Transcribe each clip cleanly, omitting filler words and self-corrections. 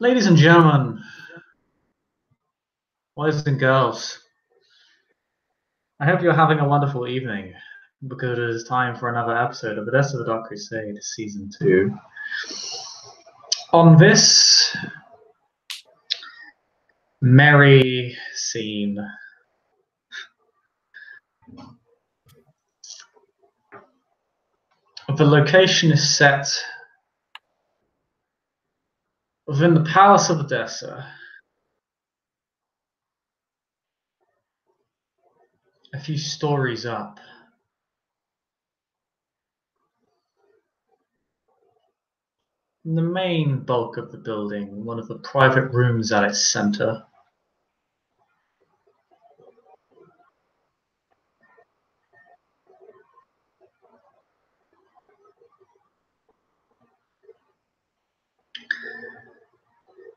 Ladies and gentlemen, boys and girls, I hope you're having a wonderful evening because it is time for another episode of the Death of the Dark Crusade Season 2. On this merry scene, the location is set within the Palace of Odessa, a few stories up. In the main bulk of the building, one of the private rooms at its center.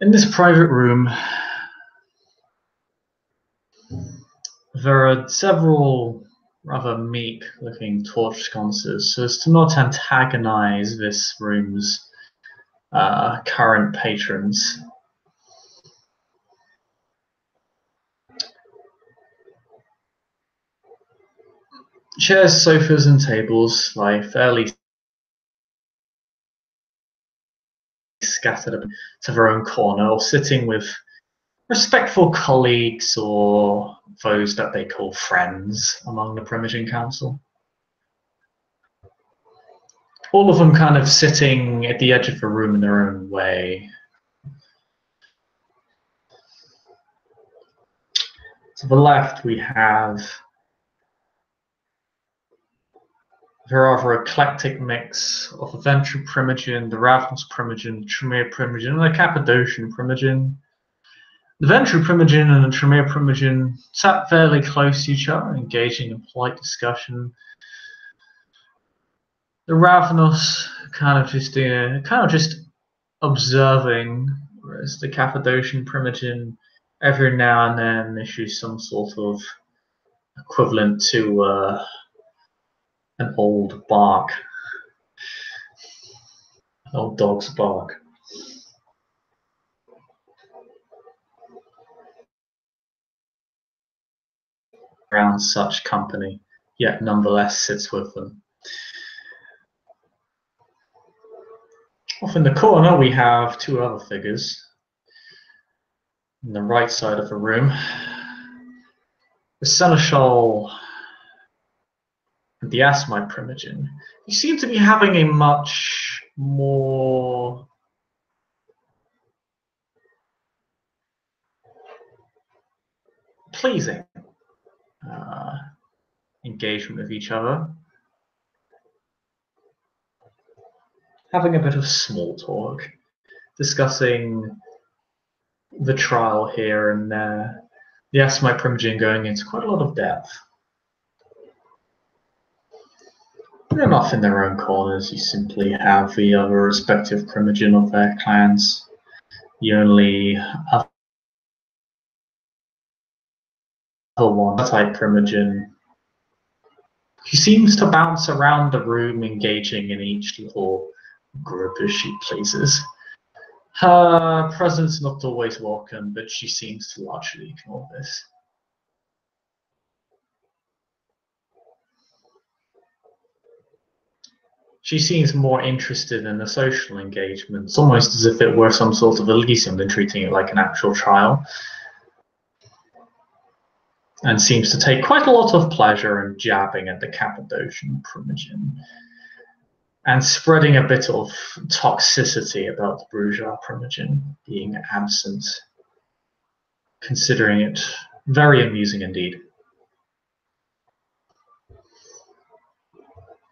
In this private room, there are several rather meek-looking torch sconces, so as to not antagonize this room's current patrons. Chairs, sofas, and tables lie fairly scattered to their own corner, or sitting with respectful colleagues or those that they call friends among the Primogen Council. All of them kind of sitting at the edge of the room in their own way. To the left, we have the rather eclectic mix of the Ventral Primogen, the Ravenous Primogen, the Tremere Primogen, and the Cappadocian Primogen. The Ventral Primogen and the Tremere Primogen sat fairly close to each other, engaging in polite discussion. The Ravenous kind of just observing, whereas the Cappadocian Primogen every now and then issues some sort of equivalent to an old bark, an old dog's bark. Around such company, yet nonetheless sits with them. Off in the corner, we have two other figures. On the right side of the room, the Seneschal and the Asmite Primogen. You seem to be having a much more pleasing engagement with each other. Having a bit of small talk, discussing the trial here and there. The Asmite Primogen going into quite a lot of depth. And off in their own corners, you simply have the other respective Primogen of their clans. The only other one, type Primogen, who seems to bounce around the room, engaging in each little group as she pleases. Her presence is not always welcome, but she seems to largely ignore this. She seems more interested in the social engagements, almost as if it were some sort of Elysium than treating it like an actual trial. And seems to take quite a lot of pleasure in jabbing at the Cappadocian Primogen and spreading a bit of toxicity about the Bourgeois Primogen being absent, considering it very amusing indeed.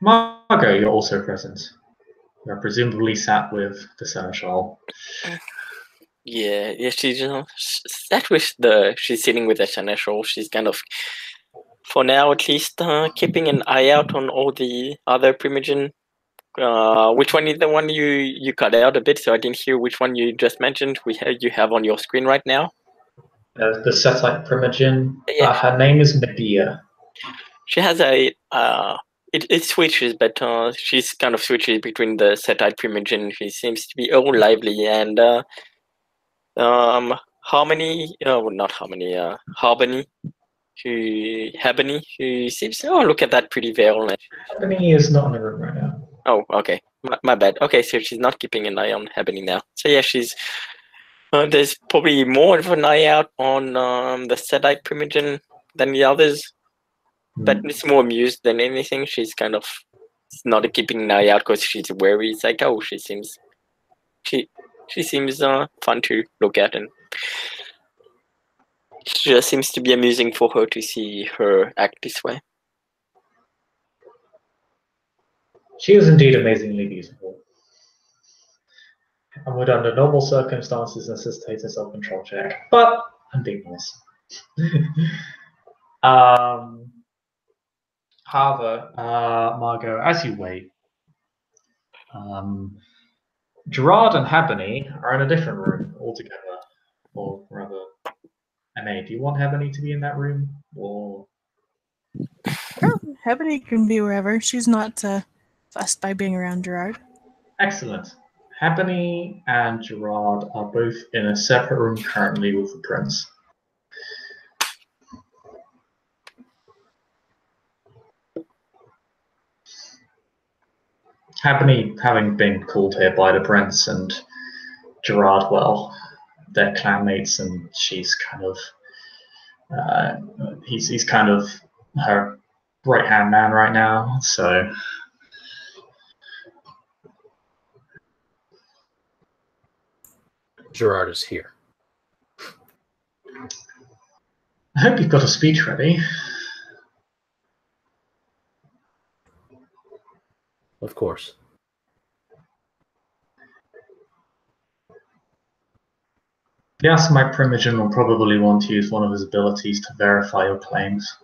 Margot, you're also present. You're presumably sat with the Seneschal. Yeah, she's sat with she's sitting with the Seneschal. She's kind of, for now at least, keeping an eye out on all the other Primogen. Which one is the one you cut out a bit, so I didn't hear which one you just mentioned. You have on your screen right now. The Setite Primogen. Yeah. Her name is Medea. She has a it switches, but she's kind of switches between the Setite Primogen. She seems to be all lively and Harmony, well, not Harmony, Harbony, Habony, who seems, oh, look at that pretty veil. Ebony is not in the room right now. Oh, okay. My bad. Okay, so she's not keeping an eye on Habony now. So yeah, she's, there's probably more of an eye out on the Sedite Primogen than the others. But it's more amused than anything. She's kind of not keeping an eye out because she's wary. It's like, oh, she seems fun to look at, and it just seems to be amusing for her to see her act this way. She is indeed amazingly beautiful, and would under normal circumstances necessitate a self-control check, but I'm being nice. However, Margot, as you wait, Gerard and Habony are in a different room altogether, or rather, MA, do you want Habony to be in that room, or? Oh, Ebony can be wherever. She's not fussed by being around Gerard. Excellent. Habony and Gerard are both in a separate room currently with the prince. Habony having been called here by the prince, and Gerard, well, they're clanmates, and she's kind of he's kind of her right hand man right now. So Gerard is here. I hope you've got a speech ready. Of course. Yes, my Primogen will probably want to use one of his abilities to verify your claims.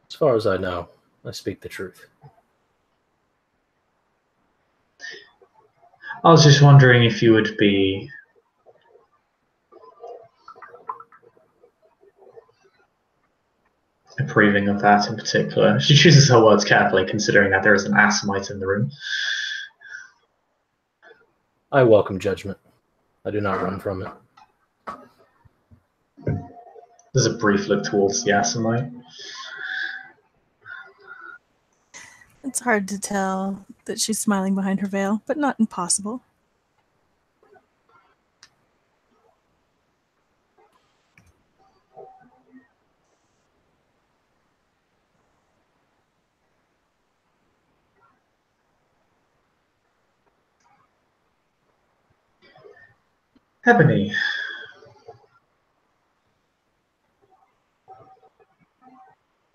As far as I know, I speak the truth. I was just wondering if you would be approving of that in particular. She chooses her words carefully, considering that there is an Assamite in the room. I welcome judgment. I do not run from it. There's a brief look towards the Assamite. It's hard to tell that she's smiling behind her veil, but not impossible. Ebony.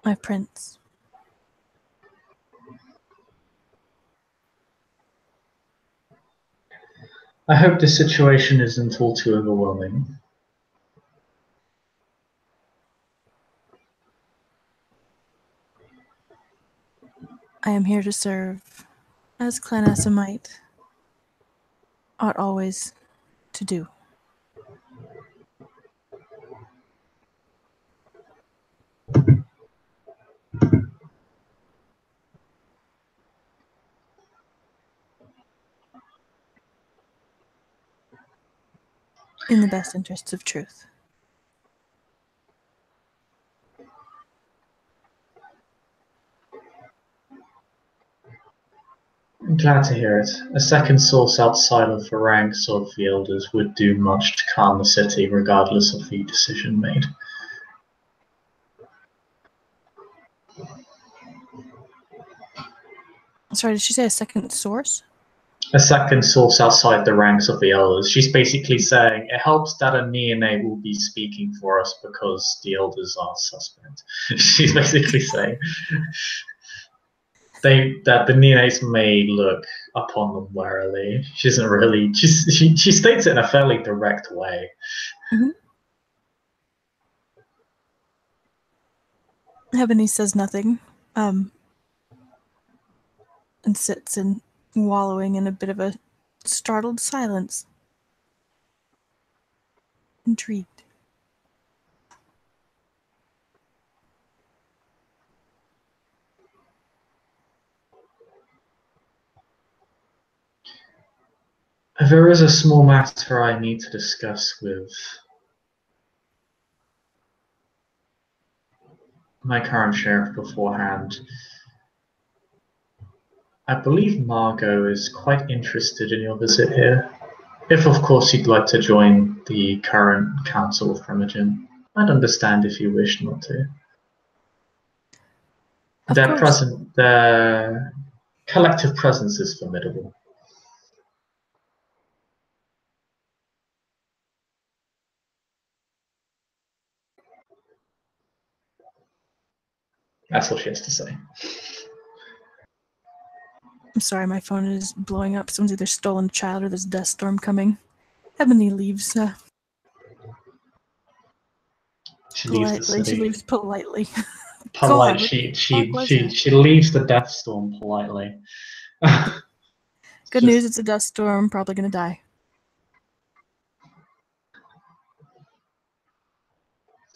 My prince. I hope this situation isn't all too overwhelming. I am here to serve, as Clan Assamite ought always to do. In the best interests of truth. I'm glad to hear it. A second source outside of the ranks of the elders would do much to calm the city, regardless of the decision made. Sorry, did she say a second source? A second source outside the ranks of the elders. She's basically saying it helps that a neonate will be speaking for us because the elders are suspect. She's basically saying that the neonates may look upon them warily. She doesn't really. She states it in a fairly direct way. Mm-hmm. Ebony says nothing, and sits in wallowing in a bit of a startled silence. Intrigued. There is a small matter I need to discuss with my current sheriff beforehand. I believe Margot is quite interested in your visit here. If, of course, you'd like to join the current Council of Primogen, I'd understand if you wish not to. Their collective presence is formidable. That's what she has to say. I'm sorry, my phone is blowing up. Someone's either stolen a child or there's a dust storm coming. Ebony leaves She leaves the politely. city. She leaves politely. Polite. God, She leaves the death storm politely. Good news, it's a dust storm. Probably gonna die.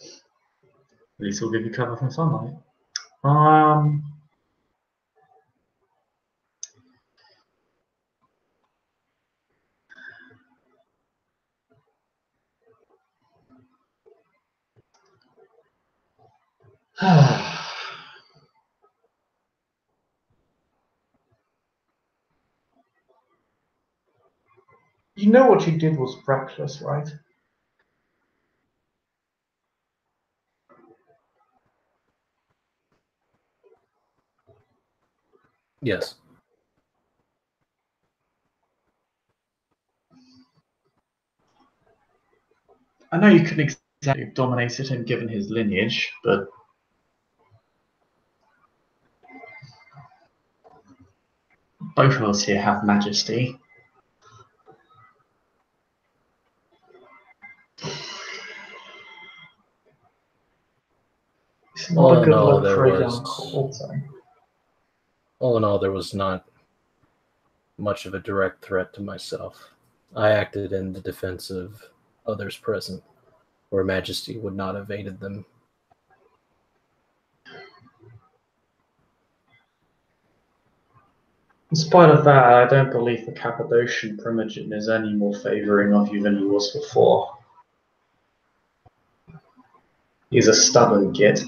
At least we'll give you cover from sunlight. You know what you did was reckless, right? Yes. I know you couldn't exactly have dominated him given his lineage, but both of us here have majesty. It's not a good look for a young courtier. All in all, there was not much of a direct threat to myself. I acted in the defense of others present, where Majesty would not have aided them. In spite of that, I don't believe the Cappadocian Primogen is any more favouring of you than he was before. He's a stubborn git.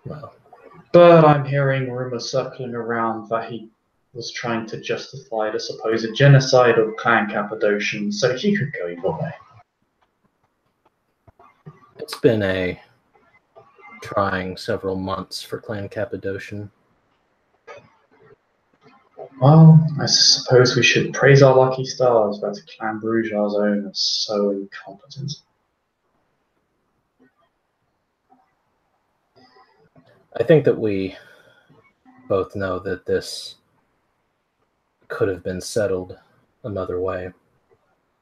Well, but I'm hearing rumours circling around that he was trying to justify the supposed genocide of Clan Cappadocian, so he could go either way. It's been a trying several months for Clan Cappadocian. Well, I suppose we should praise our lucky stars that Clan Brujar's own are so incompetent. I think that we both know that this could have been settled another way.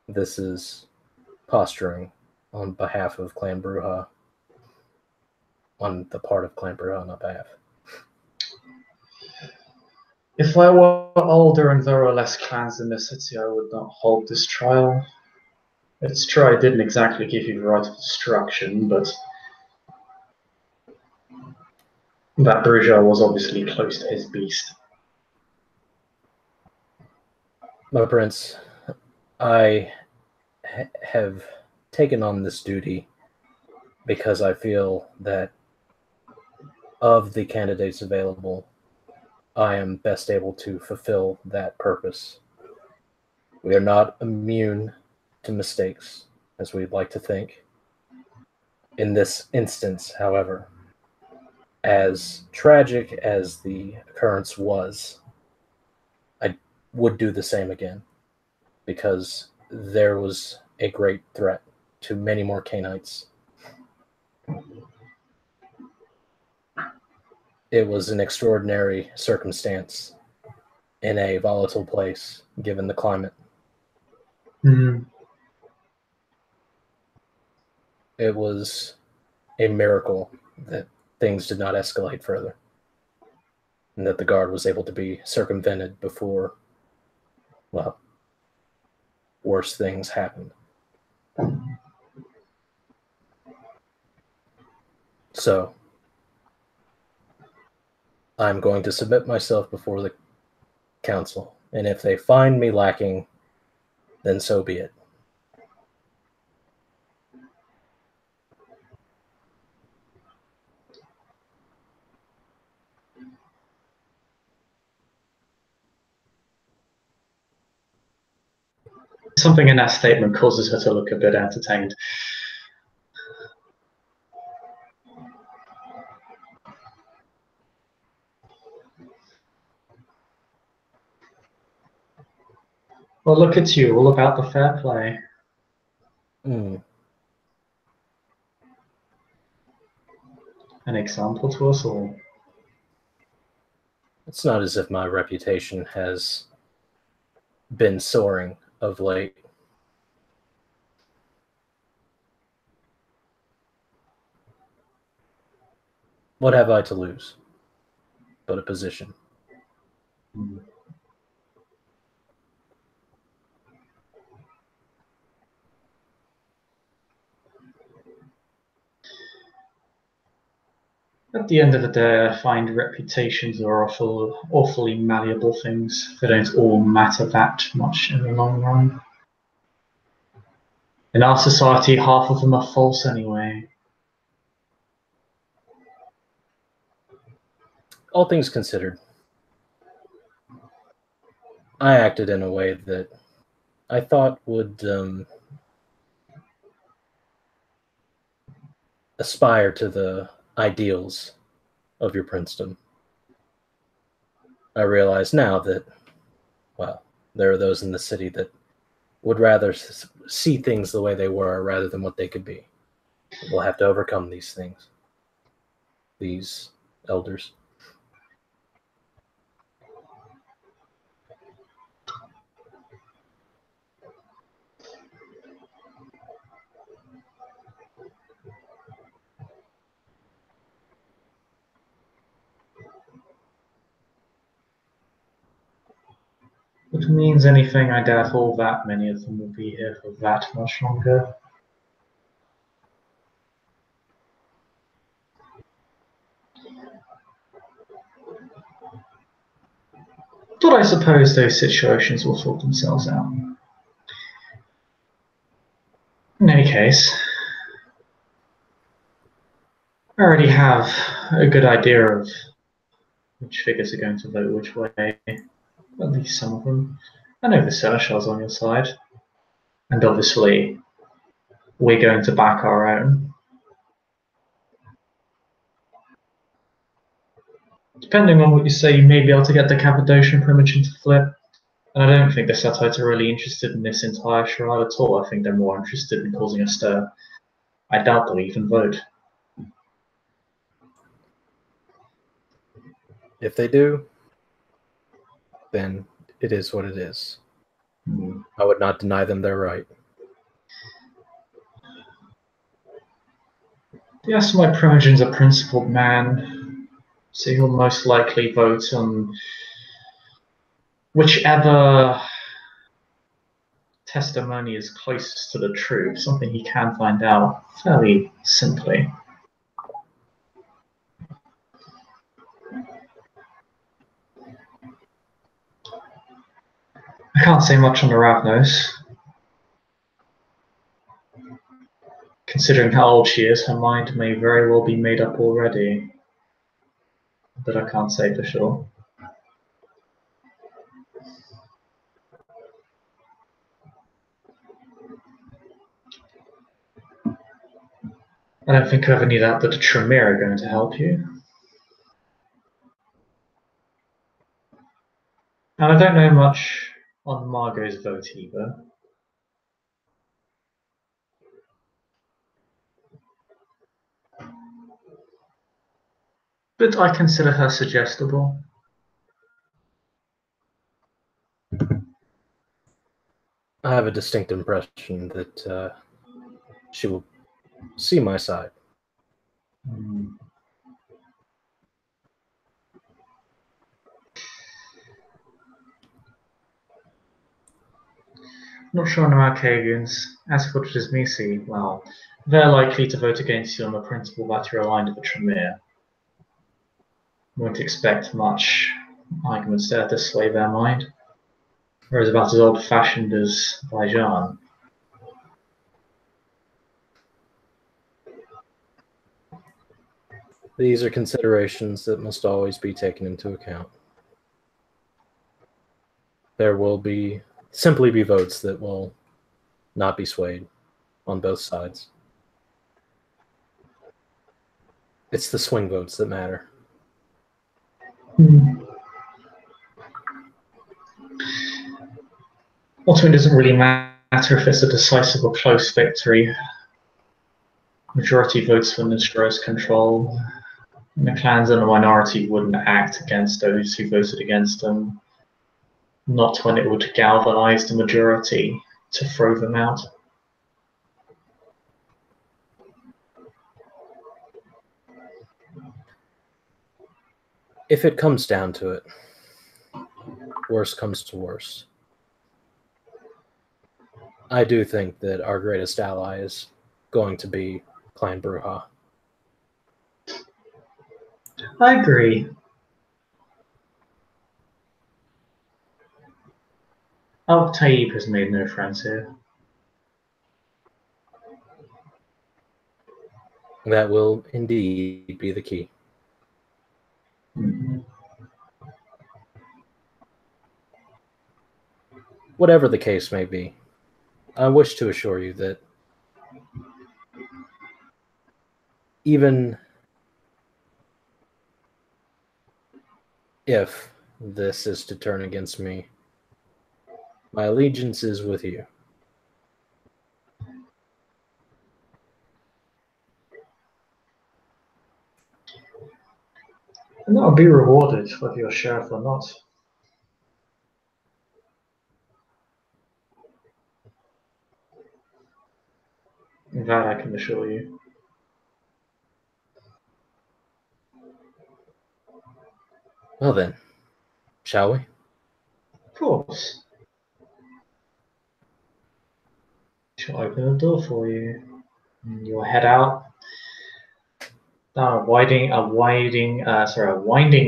This is posturing on behalf of Clan Bruja. On the part of Clan Bruja, not behalf. If I were older and there were less clans in the city, I would not hold this trial. It's true I didn't exactly give you the right of destruction, but that Bruja was obviously close to his beast. My prince, I have taken on this duty because I feel that of the candidates available, I am best able to fulfill that purpose. We are not immune to mistakes, as we'd like to think. In this instance, however, as tragic as the occurrence was, I would do the same again, because there was a great threat to many more Canaanites. It was an extraordinary circumstance in a volatile place, given the climate. It was a miracle that things did not escalate further, and that the guard was able to be circumvented before, well, worse things happened. So, I'm going to submit myself before the council, and if they find me lacking, then so be it. Something in that statement causes her to look a bit entertained. Well, look at you, all about the fair play. Mm. An example to us all. It's not as if my reputation has been soaring of late. What have I to lose but a position? Mm. At the end of the day, I find reputations are awfully malleable things. They don't all matter that much in the long run. In our society, half of them are false anyway. All things considered, I acted in a way that I thought would aspire to the ideals of your princedom. I realize now that, well, there are those in the city that would rather see things the way they were rather than what they could be. We'll have to overcome these things, these elders. If it means anything, I doubt all that many of them will be here for that much longer. But I suppose those situations will sort themselves out. In any case, I already have a good idea of which figures are going to vote which way, at least some of them. I know the Seneschal's on your side, and obviously we're going to back our own. Depending on what you say, you may be able to get the Cappadocian Primogen to flip, and I don't think the Settites are really interested in this entire charade at all. I think they're more interested in causing a stir. I doubt they'll even vote. If they do, then it is what it is. I would not deny them their right. Yes, my Primogen's a principled man, so he'll most likely vote on whichever testimony is closest to the truth, something he can find out fairly simply. I can't say much on the Ravnos. Considering how old she is, her mind may very well be made up already. But I can't say for sure. I don't think you ever need that, but the Tremere are going to help you. And I don't know much on Margot's vote either. But I consider her suggestible. I have a distinct impression that she will see my side. Not sure on the Arcadians. As for Trismisi, well, they're likely to vote against you on the principle that you're aligned with the Tremere. Won't expect much arguments there to sway their mind. Whereas about as old-fashioned as Vajan. These are considerations that must always be taken into account. There will simply be votes that will not be swayed on both sides. It's the swing votes that matter. Ultimately, it doesn't really matter if it's a decisive or close victory. Majority votes for Nistro's control. And the clans in the minority wouldn't act against those who voted against them. Not when it would galvanize the majority to throw them out. If it comes down to it, worse comes to worse, I do think that our greatest ally is going to be Clan Bruja. I agree. Taib has made no friends here. That will indeed be the key. Whatever the case may be, I wish to assure you that even if this is to turn against me, my allegiance is with you. And that will be rewarded whether you're sheriff or not. That I can assure you. Well then, shall we? Of course. She'll open the door for you. And you'll head out down a winding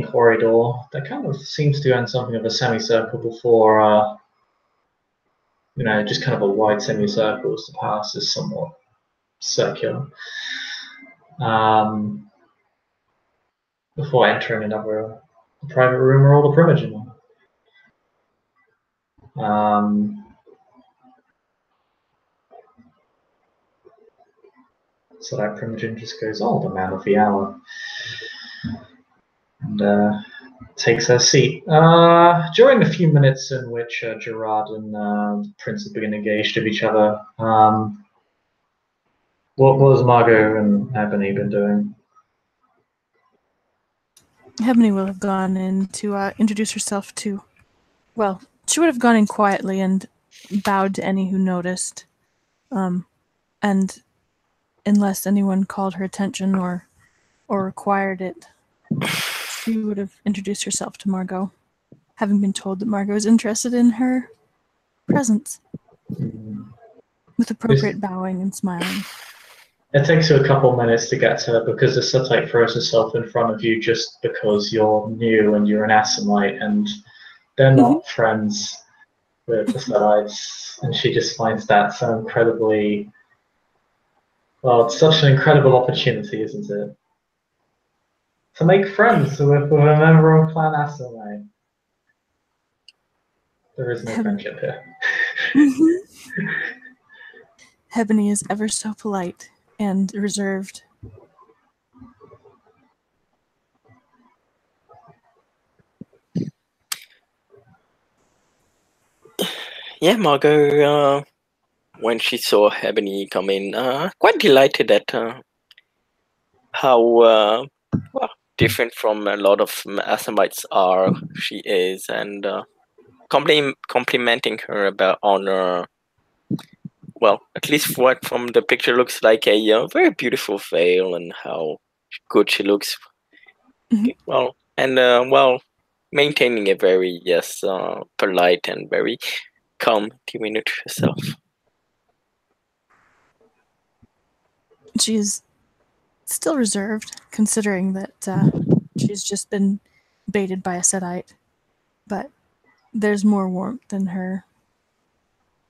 corridor that kind of seems to end something of a semicircle before, just kind of a wide semicircle as the palace is somewhat circular. Before entering another private room where all the Primogen are. So that Primogen just goes, "Oh, the man of the hour," and takes her seat. During the few minutes in which Gerard and Prince have been engaged with each other, what has Margot and Ebony been doing? Ebony will have gone in to introduce herself to... Well, she would have gone in quietly and bowed to any who noticed. And unless anyone called her attention or required it, she would have introduced herself to Margot, having been told that Margot is interested in her presence, with appropriate bowing and smiling. It takes you a couple minutes to get to her because the Suttite throws herself in front of you just because you're new and you're an Assamite and they're not friends with the Suttites, and she just finds that so incredibly... Well, it's such an incredible opportunity, isn't it? To make friends with a member of Clan Assamite. There is no friendship here. Ebony is ever so polite and reserved. Yeah, Margot, when she saw Ebony come in, quite delighted at how different from a lot of Assamites she is, and complimenting her on her, well, at least what from the picture looks like a very beautiful veil and how good she looks. Well, and maintaining a very polite and very calm demeanor to herself. She is still reserved, considering that She's just been baited by a Sedite, but there's more warmth in her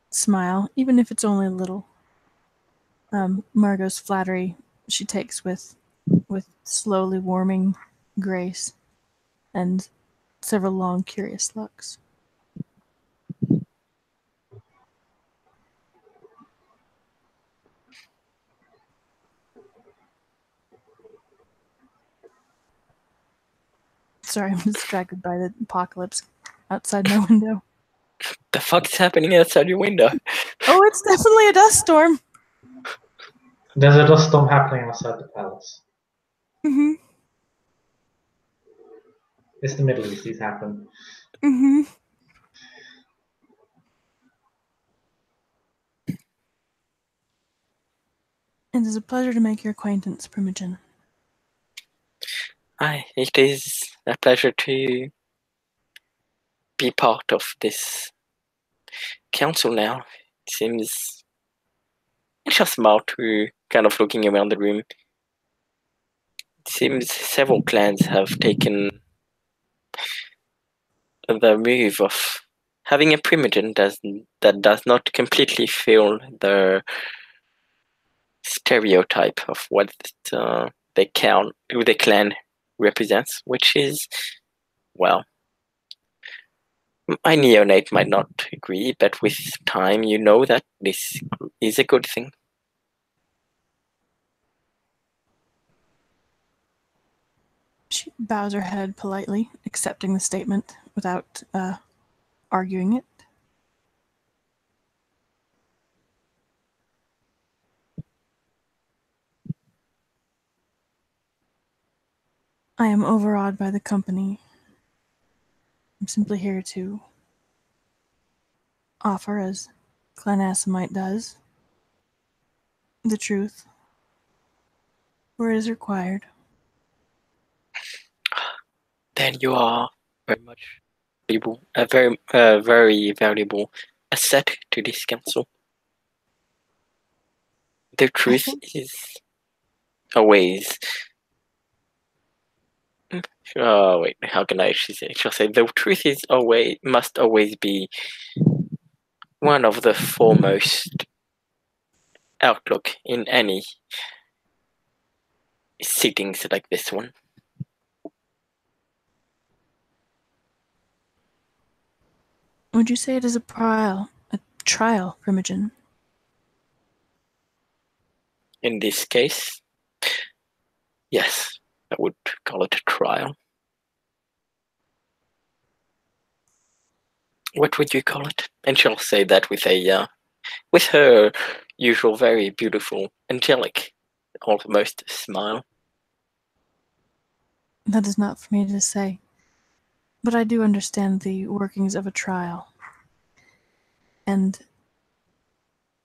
smile, even if it's only a little. Margot's flattery she takes with slowly warming grace and several long, curious looks. Sorry, I'm distracted by the apocalypse outside my window. The fuck is happening outside your window? Oh, it's definitely a dust storm. There's a dust storm happening outside the palace. Mm-hmm. It's the Middle East. These happen. Mm-hmm. It is a pleasure to make your acquaintance, Primogen. Aye, it is a pleasure to be part of this council now. It seems. I just smile to kind of looking around the room. It seems several clans have taken the move of having a Primogen that does not completely fill the stereotype of what the clan represents, which is, well, my neonate might not agree, but with time you know that this is a good thing. She bows her head politely, accepting the statement without arguing it. I am overawed by the company. I'm simply here to offer, as Clan Asimite does, the truth where it is required. Then you are very much valuable, a very valuable asset to this council. The truth is always. Wait, how can I actually say? Shall say the truth is must always be one of the foremost outlook in any sittings like this one. Would you say it is a trial, Primogen? In this case, yes, I would call it a trial. What would you call it? And she'll say that with her usual very beautiful, angelic, almost smile. That is not for me to say. But I do understand the workings of a trial. And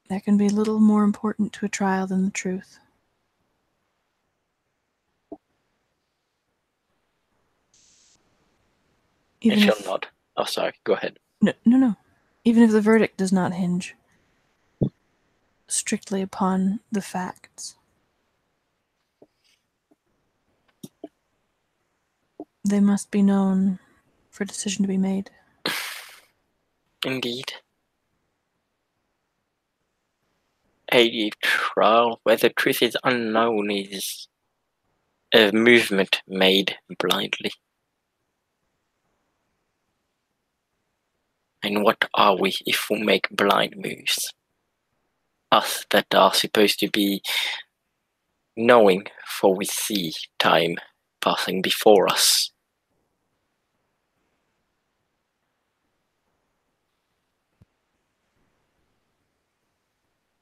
there can be little more important to a trial than the truth. And she'll nod. Oh, sorry, go ahead. No. Even if the verdict does not hinge strictly upon the facts. They must be known for a decision to be made. Indeed. A trial where the truth is unknown is a movement made blindly. And what are we if we make blind moves? Us that are supposed to be knowing, for we see time passing before us.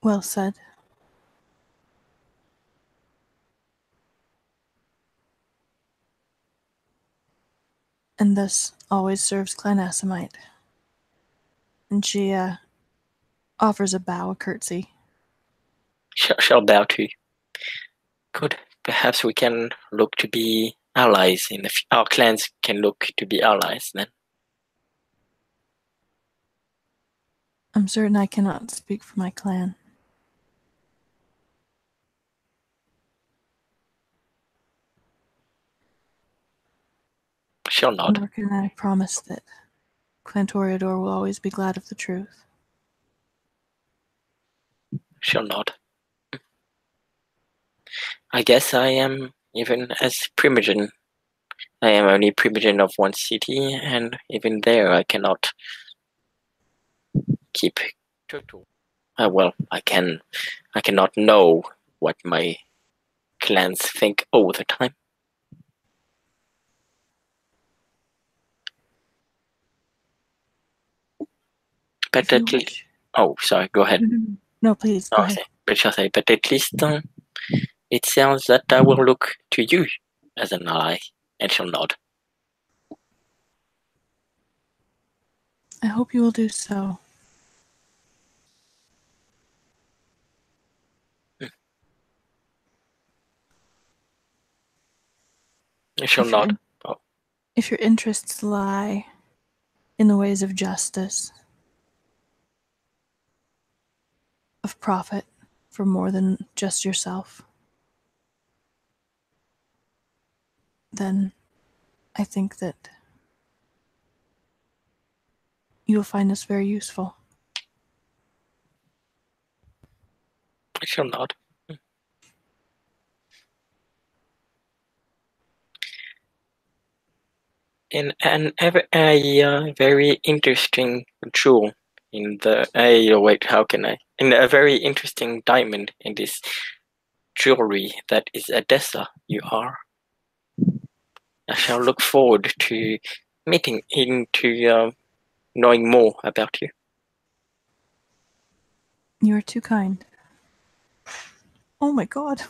Well said. And this always serves Clan Asimite. And she offers a bow, a curtsy. Shall bow to. Good. Perhaps we can look to be allies our clans can look to be allies then. I'm certain I cannot speak for my clan. She'll nod. Nor can I promise that Clan Toreador will always be glad of the truth. She'll nod. I guess I am even as Primogen. I am only Primogen of one city, and even there I cannot keep total. Well, I cannot know what my clans think all the time. But at least, oh, sorry, go ahead. No, please, go ahead. But at least it sounds that I will look to you as an ally, and she'll nod. I hope you will do so. She'll nod. If your interests lie in the ways of justice, of profit for more than just yourself, then I think that you'll find this very useful. She'll nod. In a very interesting jewel in the in a very interesting diamond in this jewelry that is Odessa you are. I shall look forward to meeting into knowing more about you. You are too kind. Oh my god.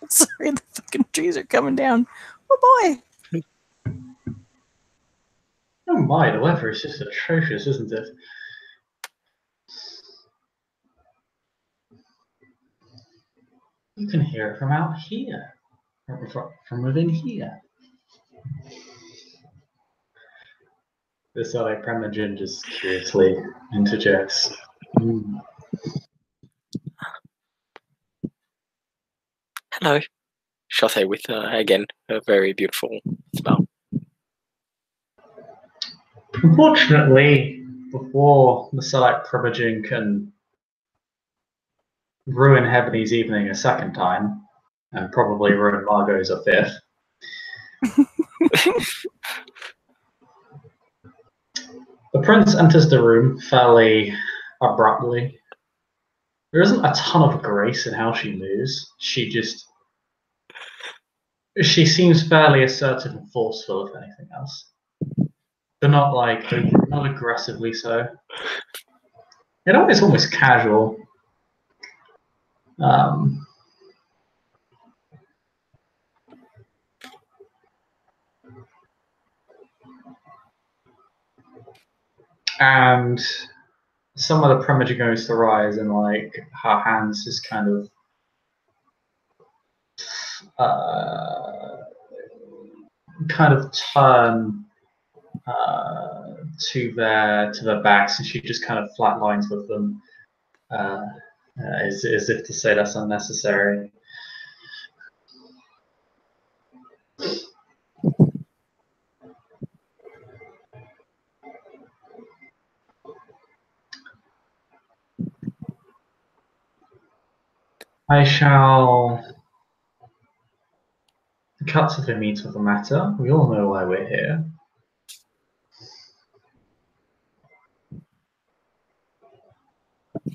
Sorry, the fucking trees are coming down. Oh boy! Oh my, the weather is just atrocious, isn't it? You can hear it from out here, from within here. This other Primogen just curiously interjects. Hello, shall say with again a very beautiful smile. Unfortunately, before the select Primogen can ruin Heavenly's evening a second time, and probably ruin Margot's a fifth, the prince enters the room fairly abruptly. There isn't a ton of grace in how she moves. She seems fairly assertive and forceful, if anything else. But not not aggressively so. It's almost casual. And some of the Primogen goes to rise, and her hands just kind of turn to their backs, and she just kind of flatlines with them, as if to say that's unnecessary. I shall cut to the meat of the matter. We all know why we're here.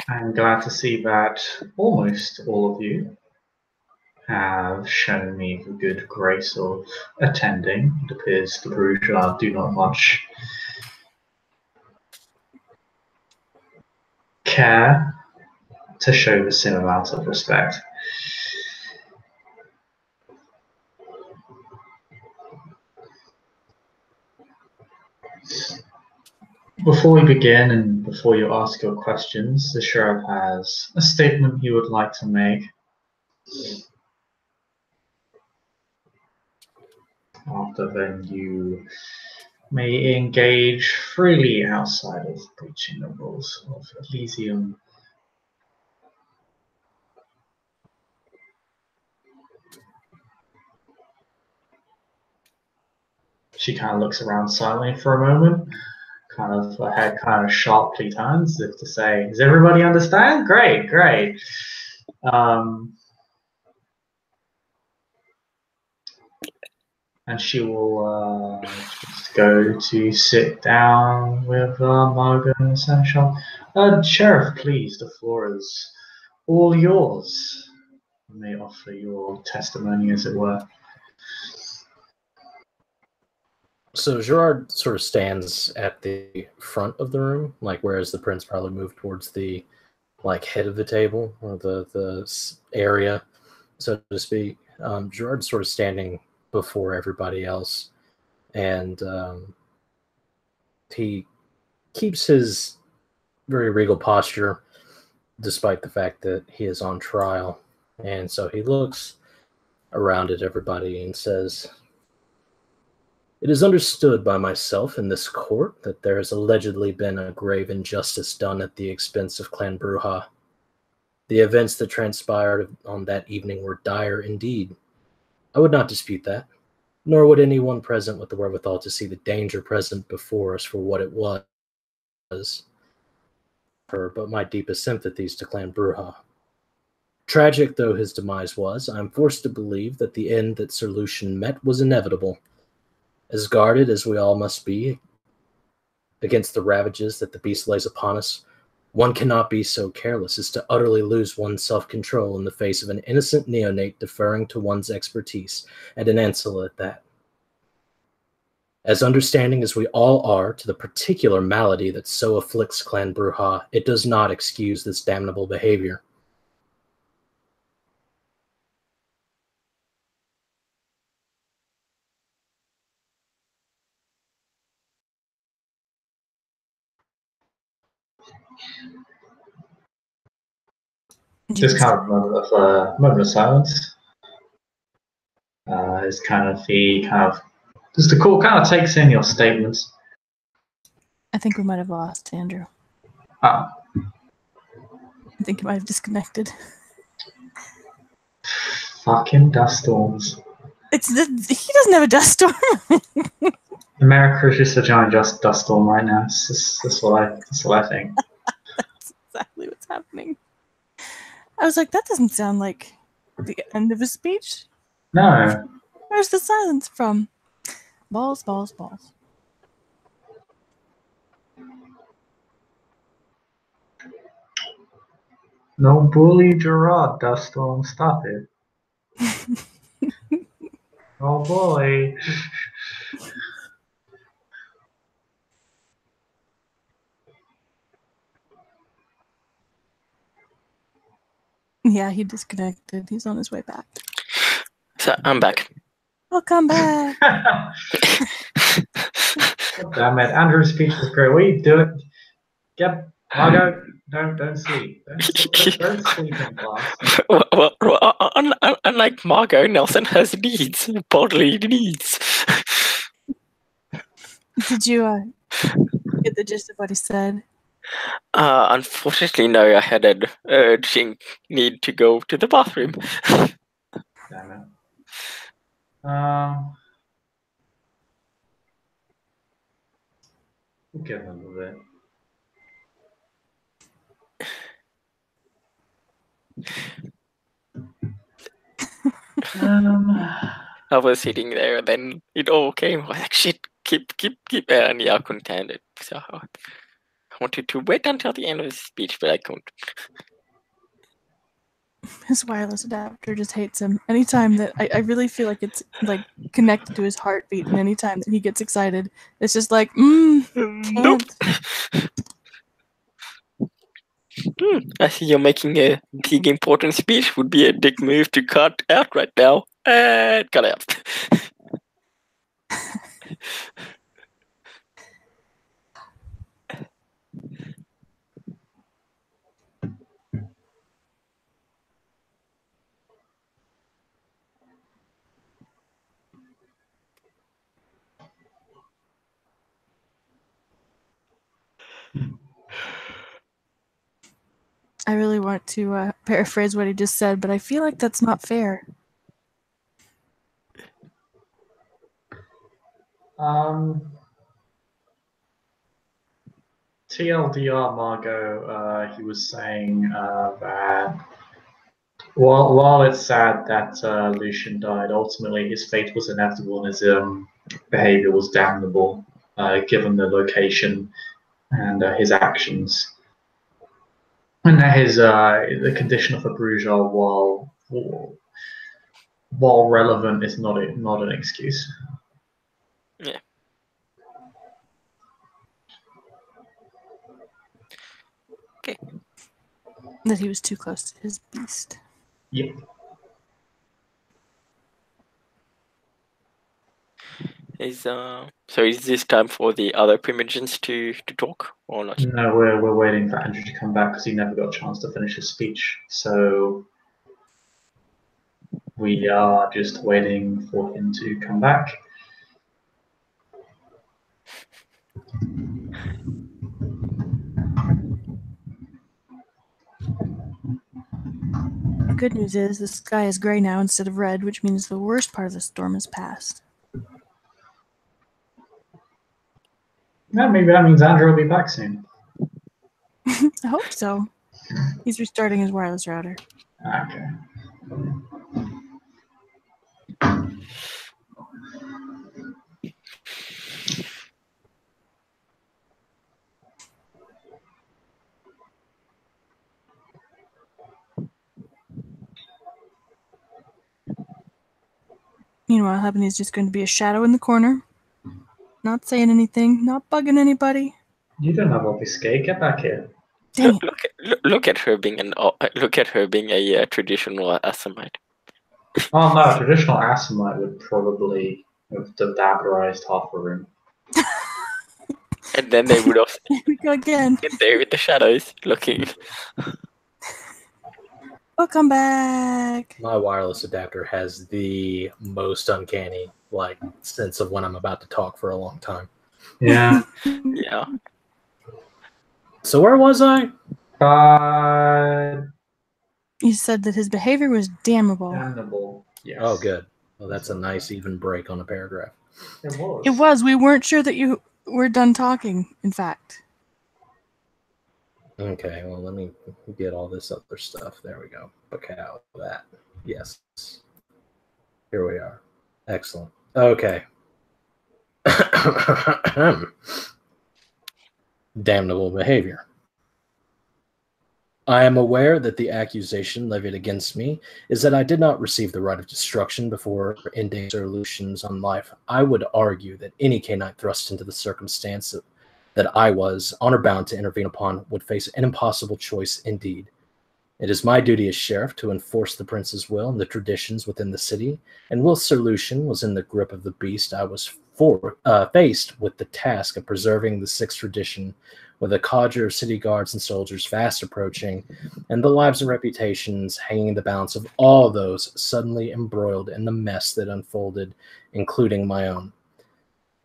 I'm glad to see that almost all of you have shown me the good grace of attending. It appears the bourgeois do not much care to show the same amount of respect. Before we begin and before you ask your questions, the sheriff has a statement he would like to make. After then, you may engage freely outside of breaching the rules of Elysium. She kind of looks around silently for a moment, kind of her head kind of sharply turns as if to say, "Does everybody understand? Great, great." And she will just go to sit down with Margot and the Seneschal. Sheriff, please, the floor is all yours. You may offer your testimony, as it were. So Gerard sort of stands at the front of the room, like whereas the prince probably moved towards the head of the table or the area, so to speak. Gerard's sort of standing before everybody else, and he keeps his very regal posture despite the fact that he is on trial. And so he looks around at everybody and says, "It is understood by myself in this court that there has allegedly been a grave injustice done at the expense of Clan Bruja. The events that transpired on that evening were dire indeed. I would not dispute that, nor would anyone present with the wherewithal to see the danger present before us for what it was. But my deepest sympathies to Clan Bruja. Tragic though his demise was, I am forced to believe that the end that Sir Lucian met was inevitable. As guarded as we all must be against the ravages that the beast lays upon us, one cannot be so careless as to utterly lose one's self-control in the face of an innocent neonate deferring to one's expertise, and an Ansel at that. As understanding as we all are to the particular malady that so afflicts Clan Bruja, it does not excuse this damnable behavior. Just kind of a moment of silence. It's kind of just the court kind of takes in your statements. I think we might have lost Andrew. Oh. I think he might have disconnected. Fucking dust storms. He doesn't have a dust storm. America is just a giant dust storm right now. That's what I think. That's exactly what's happening. I was like, that doesn't sound like the end of a speech. No. Where's the silence from? Balls, balls, balls. No bully, Gerard. Dust storm, stop it. Oh boy. Yeah, he disconnected. He's on his way back. So I'm back. Welcome back. Damn it, Andrew's speech was great. What are you doing? Get Margo, don't sleep. Don't sleep in class. Well, unlike Margot, Nelson has needs, bodily needs. Did you get the gist of what he said? Unfortunately, no. I had an urging need to go to the bathroom. Damn it. We'll give him a bit. I was sitting there, and then it all came. I was like, shit, keep, and yeah, I couldn't handle it. So I wanted to wait until the end of the speech, but I couldn't. His wireless adapter just hates him. Anytime that I really feel like it's like connected to his heartbeat, and anytime that he gets excited, it's just like, Nope. I see you're making a big important speech. Would be a dick move to cut out right now. And cut out. I really want to paraphrase what he just said, but I feel like that's not fair. TLDR, Margot, he was saying that while it's sad that Lucian died, ultimately his fate was inevitable and his behavior was damnable, given the location and his actions. And that the condition of a bourgeois, while relevant, is not an excuse. Yeah. Okay. That he was too close to his beast. Yep. So is this time for the other Primogens to talk or not? No, we're waiting for Andrew to come back because he never got a chance to finish his speech. So we are just waiting for him to come back. The good news is the sky is gray now instead of red, which means the worst part of the storm has passed. Yeah, maybe that means Andrew will be back soon. I hope so. He's restarting his wireless router. Okay. Meanwhile, Hubney's just going to be a shadow in the corner. Not saying anything, not bugging anybody. You don't have obfuscate. Get back here. Dang it. Look at her being a traditional Assamite. Oh no, traditional Assamite would probably have devaporized half the room. And then they would have Here we go again. been there with the shadows looking. Welcome back. My wireless adapter has the most uncanny sense of when I'm about to talk for a long time. Yeah. Yeah. So where was I? You said that his behavior was damnable. Damnable. Yes. Oh, good. Well, that's a nice even break on a paragraph. It was. It was. We weren't sure that you were done talking, in fact. Okay, well, let me get all this other stuff. There we go. Okay, out of that. Yes. Here we are. Excellent. Okay. Damnable behavior. I am aware that the accusation levied against me is that I did not receive the right of destruction before ending Sir Lucian's own life. I would argue that any canine thrust into the circumstance that I was honor-bound to intervene upon would face an impossible choice indeed. It is my duty as sheriff to enforce the prince's will and the traditions within the city, and whilst Sir Lucian was in the grip of the beast, I was faced with the task of preserving the sixth tradition, with a cadre of city guards and soldiers fast approaching, and the lives and reputations hanging in the balance of all those suddenly embroiled in the mess that unfolded, including my own.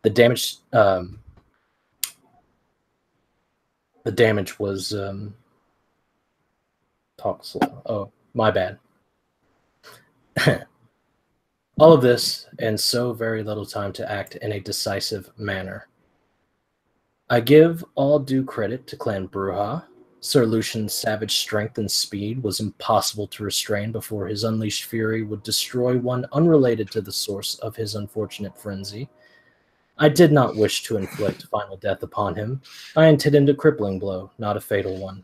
The damage was talk slow. Oh, my bad. All of this, and so very little time to act in a decisive manner. I give all due credit to Clan Bruja. Sir Lucian's savage strength and speed was impossible to restrain before his unleashed fury would destroy one unrelated to the source of his unfortunate frenzy. I did not wish to inflict final death upon him. I intended a crippling blow, not a fatal one.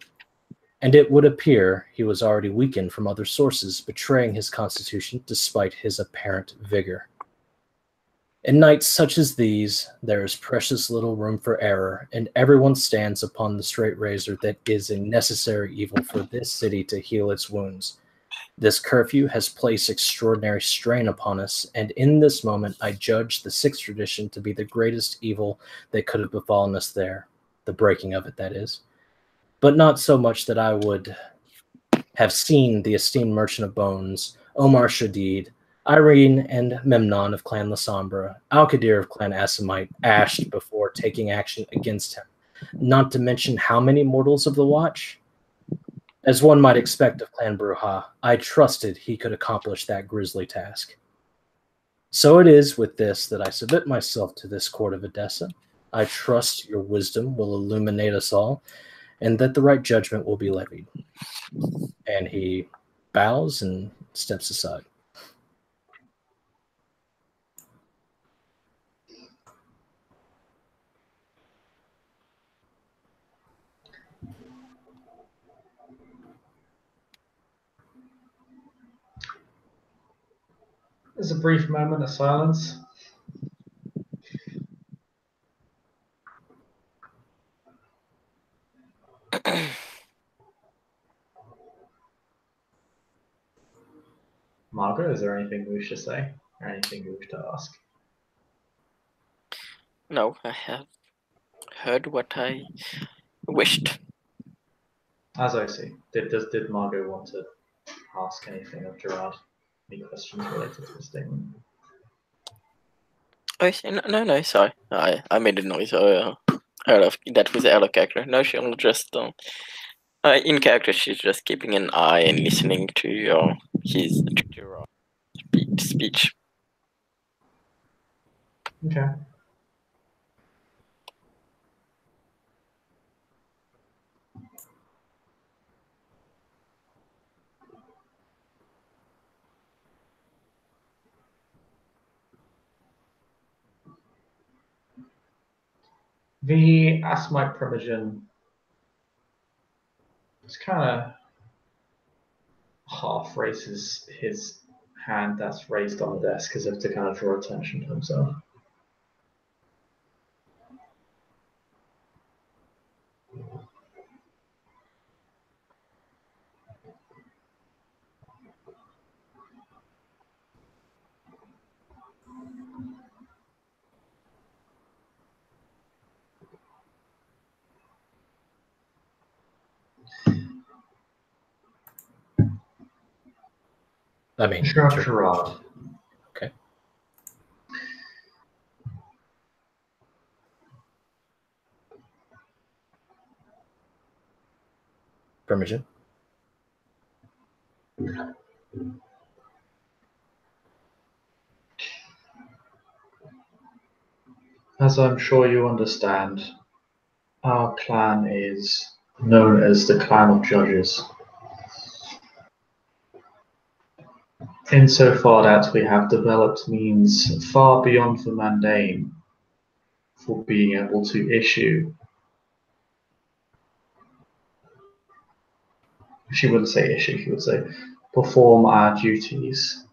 And it would appear he was already weakened from other sources, betraying his constitution despite his apparent vigor. In nights such as these, there is precious little room for error, and everyone stands upon the straight razor that is a necessary evil for this city to heal its wounds. This curfew has placed extraordinary strain upon us, and in this moment I judge the sixth tradition to be the greatest evil that could have befallen us there. The breaking of it, that is. But not so much that I would have seen the esteemed Merchant of Bones, Omar Shadid, Irene and Memnon of Clan Lasombra, Al-Qadir of Clan Assamite, ashed before taking action against him, not to mention how many mortals of the Watch? As one might expect of Clan Bruja, I trusted he could accomplish that grisly task. So it is with this that I submit myself to this court of Edessa. I trust your wisdom will illuminate us all, and that the right judgment will be levied. And he bows and steps aside. There's a brief moment of silence. Margaret, is there anything we wish to say? Or anything you wish to ask? No, I have heard what I wished. As I see, did Margot want to ask anything of Gerard? Any questions related to the statement? Oh, no, sorry. I made a noise. That was out of character. No, she'll just in character. She's just keeping an eye and listening to his speech. Okay. The Asmite Primogen just kind of half raises his hand that's raised on the desk as if to kind of draw attention to himself. I mean, Sure, sure. Gerard. Okay. Primogen. As I'm sure you understand, our clan is known as the Clan of Judges. Insofar that we have developed means far beyond the mundane for being able to issue. She wouldn't say issue, she would say perform our duties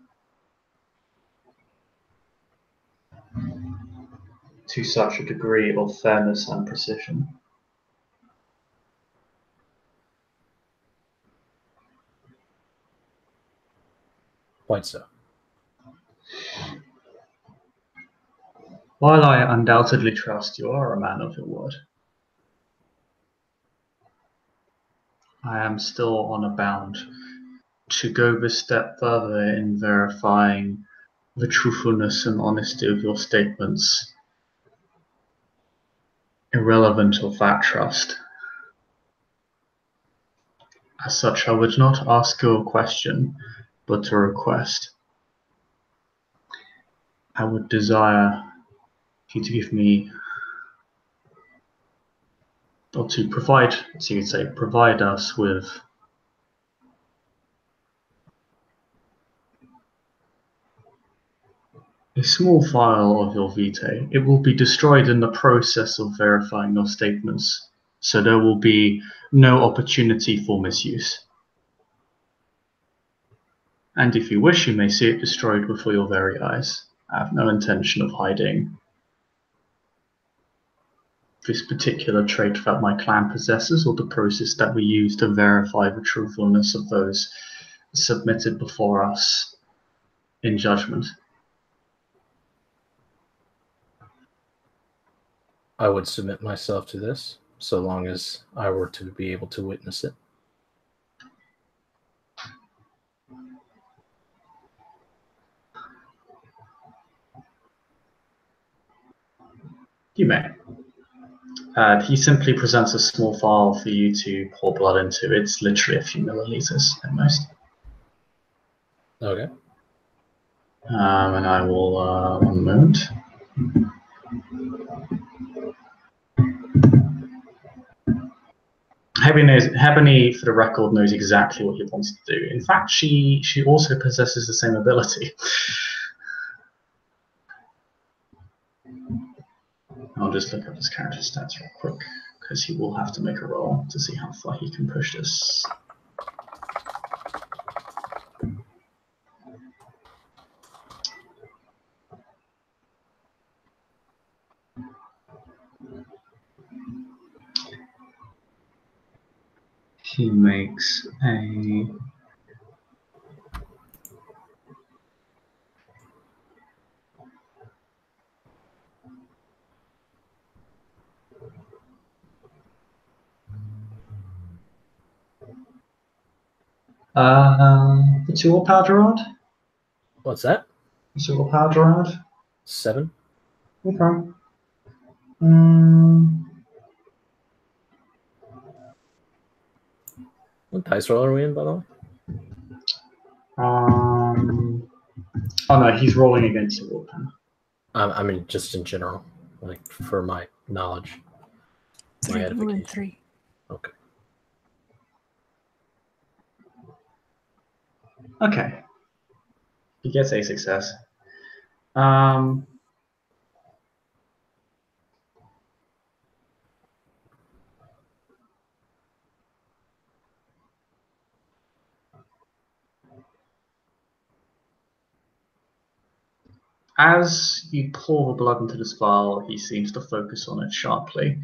to such a degree of fairness and precision. Quite so. While I undoubtedly trust you are a man of your word, I am still on a bound to go this step further in verifying the truthfulness and honesty of your statements, irrelevant of that trust. As such, I would not ask you a question, but a request. I would desire you to give me, or to provide, so you'd say, provide us with a small file of your vitae. It will be destroyed in the process of verifying your statements, so there will be no opportunity for misuse. And if you wish, you may see it destroyed before your very eyes. I have no intention of hiding this particular trait that my clan possesses, or the process that we use to verify the truthfulness of those submitted before us in judgment. I would submit myself to this, so long as I were to be able to witness it. You may. He simply presents a small vial for you to pour blood into. It's literally a few milliliters at most. Okay. And I will, 1 moment. Hebony, for the record, knows exactly what he wants to do. In fact, she also possesses the same ability. I'll just look up his character stats real quick, because he will have to make a roll to see how far he can push this. He makes a... what's your power, Gerard? What's that? What's your power, Gerard? 7. Okay. What dice roll are we in, by the way? Oh no, he's rolling against your willpower. I mean, just in general, like for my knowledge. 3. My We're in edification. 3. Okay. Okay. He gets a success. As you pour the blood into this vial, he seems to focus on it sharply,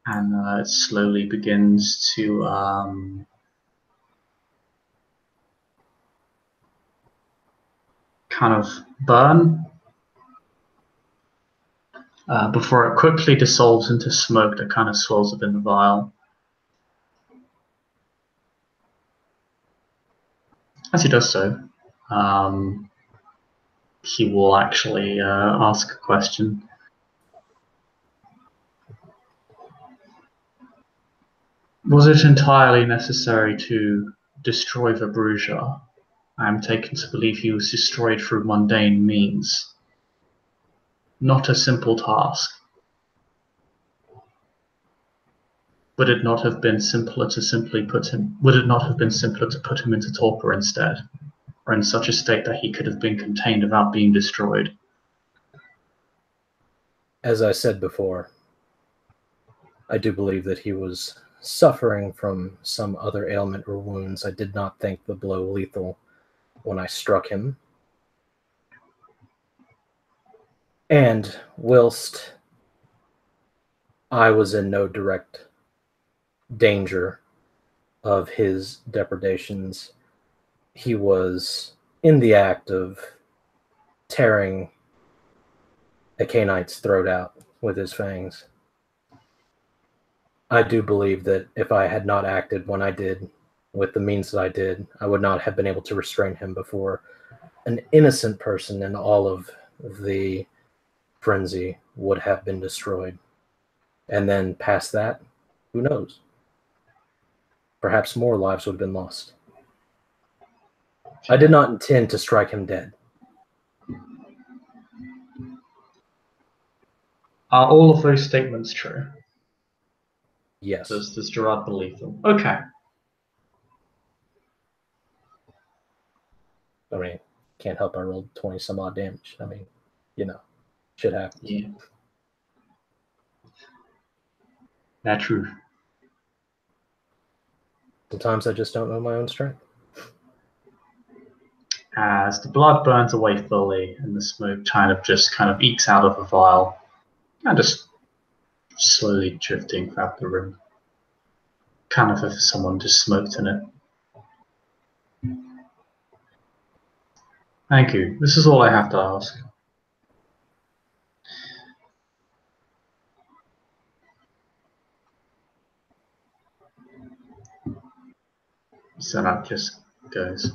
and it slowly begins to kind of burn before it quickly dissolves into smoke that kind of swells up in the vial. As he does so, he will actually ask a question. Was it entirely necessary to destroy the Bruja? I am taken to believe he was destroyed through mundane means. Not a simple task. Would it not have been simpler to put him into torpor instead, or in such a state that he could have been contained without being destroyed? As I said before, I do believe that he was suffering from some other ailment or wounds. I did not think the blow lethal when I struck him. And whilst I was in no direct danger of his depredations, he was in the act of tearing a canite's throat out with his fangs. I do believe that if I had not acted when I did, with the means that I did, I would not have been able to restrain him before an innocent person in all of the frenzy would have been destroyed. And then past that, who knows? Perhaps more lives would have been lost. I did not intend to strike him dead. Are all of those statements true? Yes. Does Gerard believe them? Okay. I mean, can't help I rolled 20 some odd damage. I mean, shit happens. Yeah. That's true. Sometimes I just don't know my own strength. As the blood burns away fully and the smoke kind of ekes out of the vial and just slowly drifting throughout the room. Kind of if someone just smoked in it. Thank you. This is all I have to ask. So that just goes.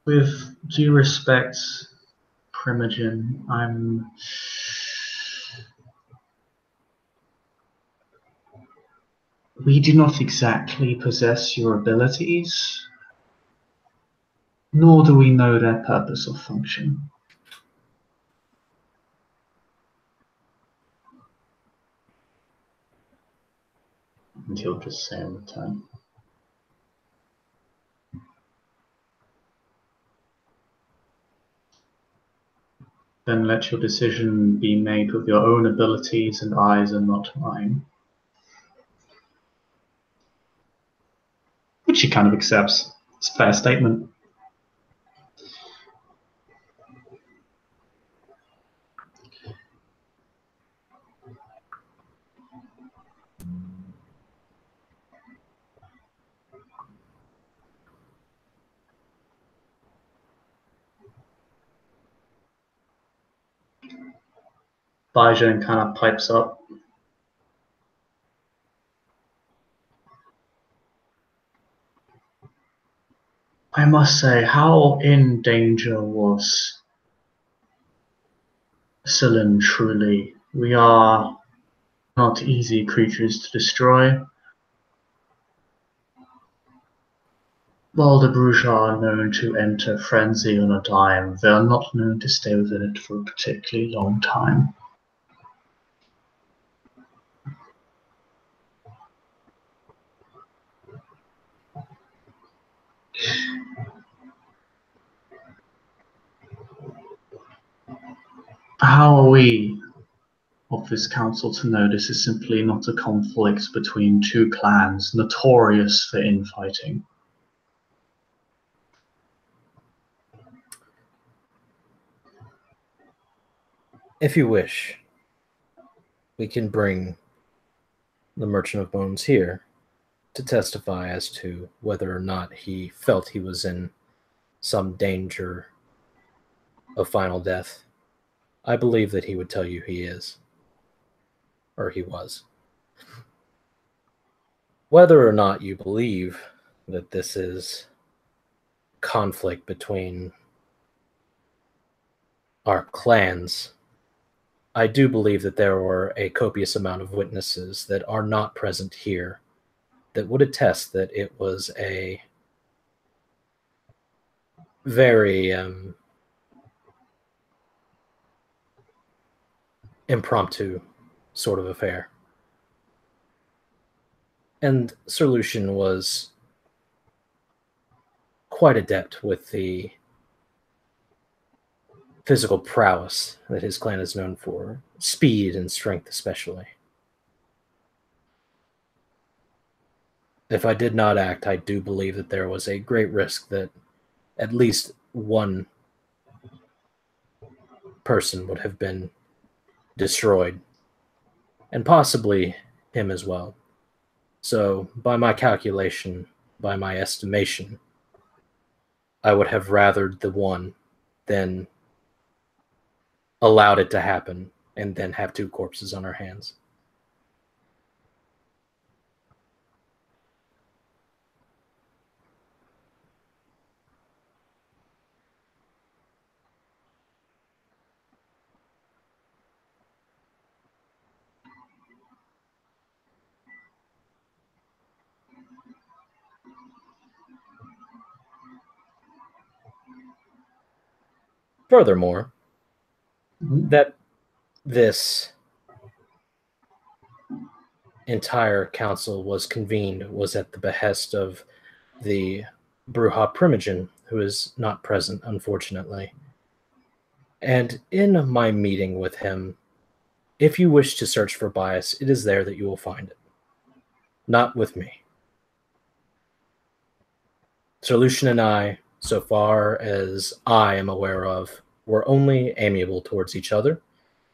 With due respect, Primogen, We do not exactly possess your abilities, nor do we know their purpose or function. And he'll just say in return, then let your decision be made with your own abilities and eyes and not mine. Which he kind of accepts. It's a fair statement. Primogen kind of pipes up. I must say, how in danger was Celine truly? We are not easy creatures to destroy. While the Bruges are known to enter frenzy on a dime, they are not known to stay within it for a particularly long time. How are we of this council to know this is simply not a conflict between two clans notorious for infighting? If you wish, we can bring the Merchant of Bones here to testify as to whether or not he felt he was in some danger of final death. I believe that he would tell you he is, or he was. Whether or not you believe that this is conflict between our clans, I do believe that there were a copious amount of witnesses that are not present here that would attest that it was a very impromptu sort of affair. And Sir Lucian was quite adept with the physical prowess that his clan is known for, speed and strength especially. If I did not act, I do believe that there was a great risk that at least one person would have been destroyed, and possibly him as well. So, by my calculation, by my estimation, I would have rathered the one than allowed it to happen and then have two corpses on our hands. Furthermore, that this entire council was convened was at the behest of the Bruja Primogen, who is not present, unfortunately. And in my meeting with him, if you wish to search for bias, it is there that you will find it. Not with me. Sir Lucian and I, so far as I am aware of, were only amiable towards each other.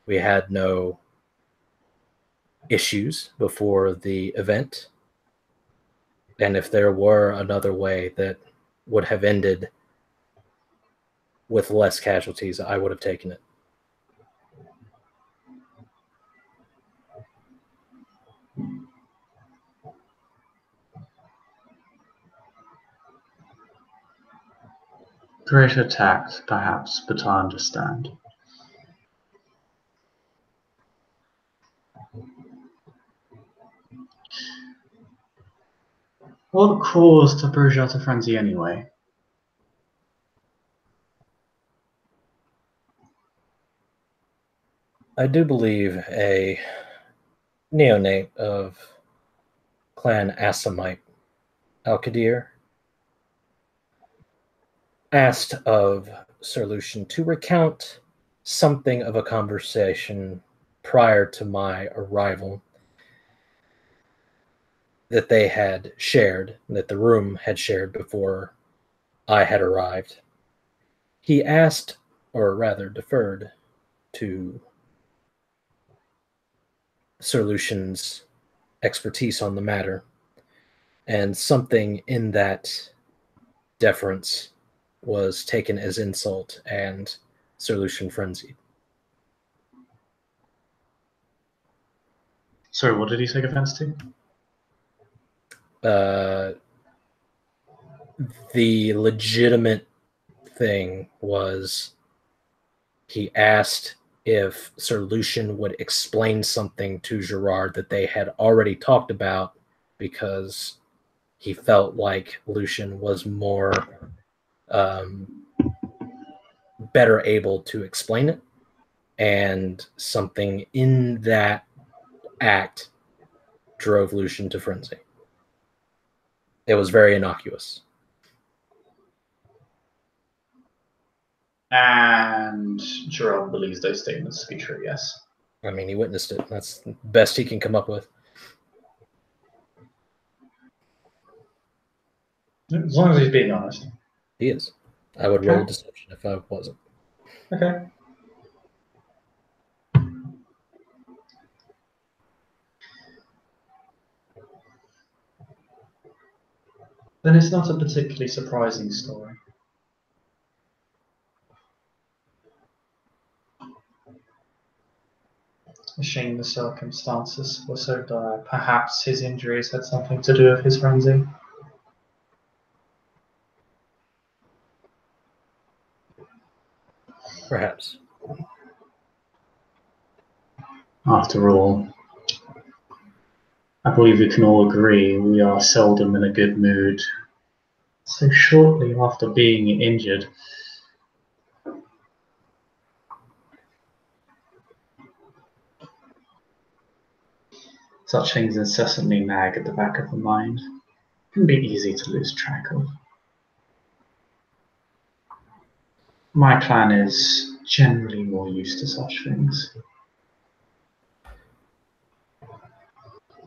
We had no issues before the event. And if there were another way that would have ended with less casualties, I would have taken it. Greater tact, perhaps, but I understand. What caused Primogen to frenzy anyway? I do believe a neonate of Clan Assamite, Al-Qadir, asked of Sir Lucian to recount something of a conversation prior to my arrival that they had shared, that the room had shared before I had arrived. He asked, or rather deferred, to Sir Lucian's expertise on the matter, and something in that deference was taken as insult, and Sir Lucian frenzied. Sorry, what did he take offense to? The legitimate thing was he asked if Sir Lucian would explain something to Gerard that they had already talked about, because he felt like Lucian was more better able to explain it, and something in that act drove Lucian to frenzy. It was very innocuous. And Gerard believes those statements to be true, yes. I mean, he witnessed it. That's the best he can come up with. As long as he's being honest. He is. I would roll deception if I wasn't. Okay. Then it's not a particularly surprising story. A shame the circumstances were so dire. Perhaps his injuries had something to do with his frenzy. Perhaps. After all, I believe we can all agree we are seldom in a good mood. So shortly after being injured, such things incessantly nag at the back of the mind. It can be easy to lose track of. My clan is generally more used to such things.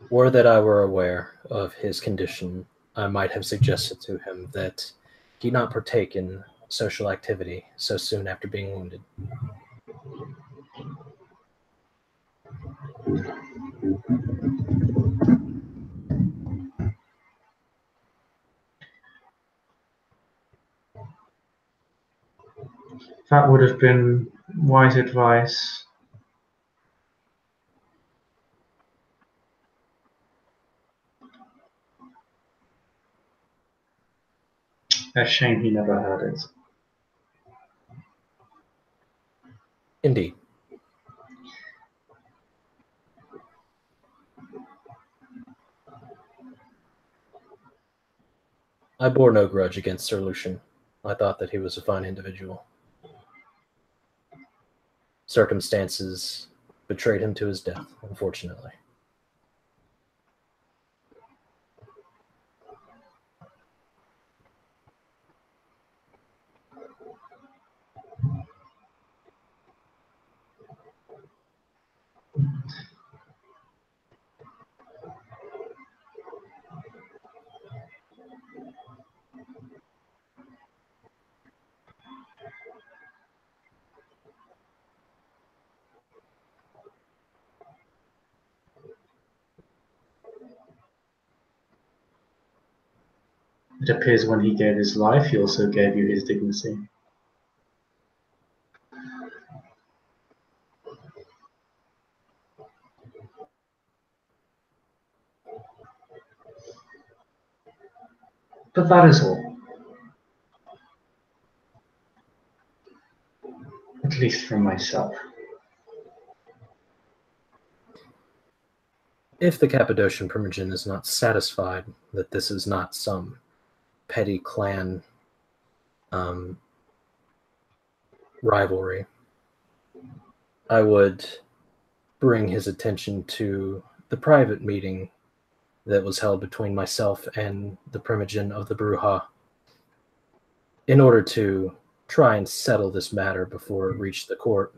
Were that I were aware of his condition, I might have suggested to him that he not partake in social activity so soon after being wounded. That would have been wise advice. A shame he never heard it. Indeed. I bore no grudge against Sir Lucian. I thought that he was a fine individual. Circumstances betrayed him to his death, unfortunately. It appears when he gave his life, he also gave you his dignity. But that is all. At least from myself. If the Cappadocian Primogen is not satisfied that this is not some petty clan rivalry, I would bring his attention to the private meeting that was held between myself and the Primogen of the Bruja in order to try and settle this matter before it reached the court.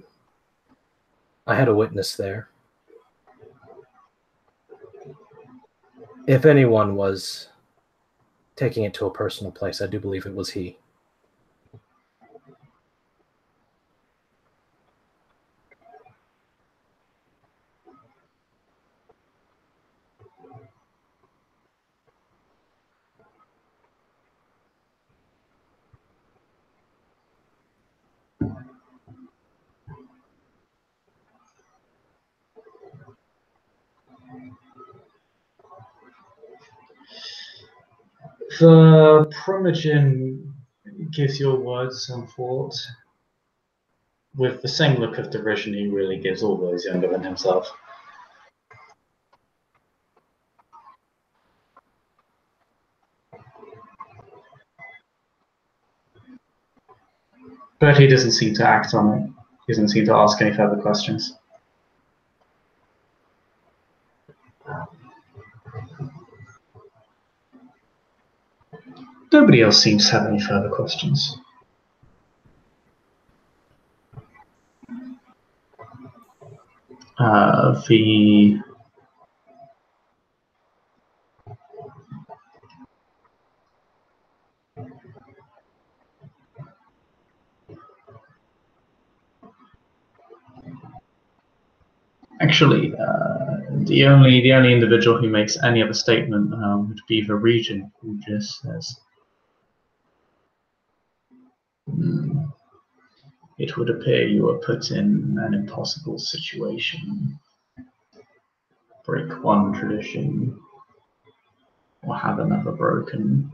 I had a witness there. If anyone was taking it to a personal place, I do believe it was he. The Primogen gives your words some thought, with the same look of derision he really gives all those younger than himself. But he doesn't seem to act on it. He doesn't seem to ask any further questions. Nobody else seems to have any further questions. Actually, the only individual who makes any other statement would be the regent, who just says, "It would appear you were put in an impossible situation. Break one tradition, or have another broken."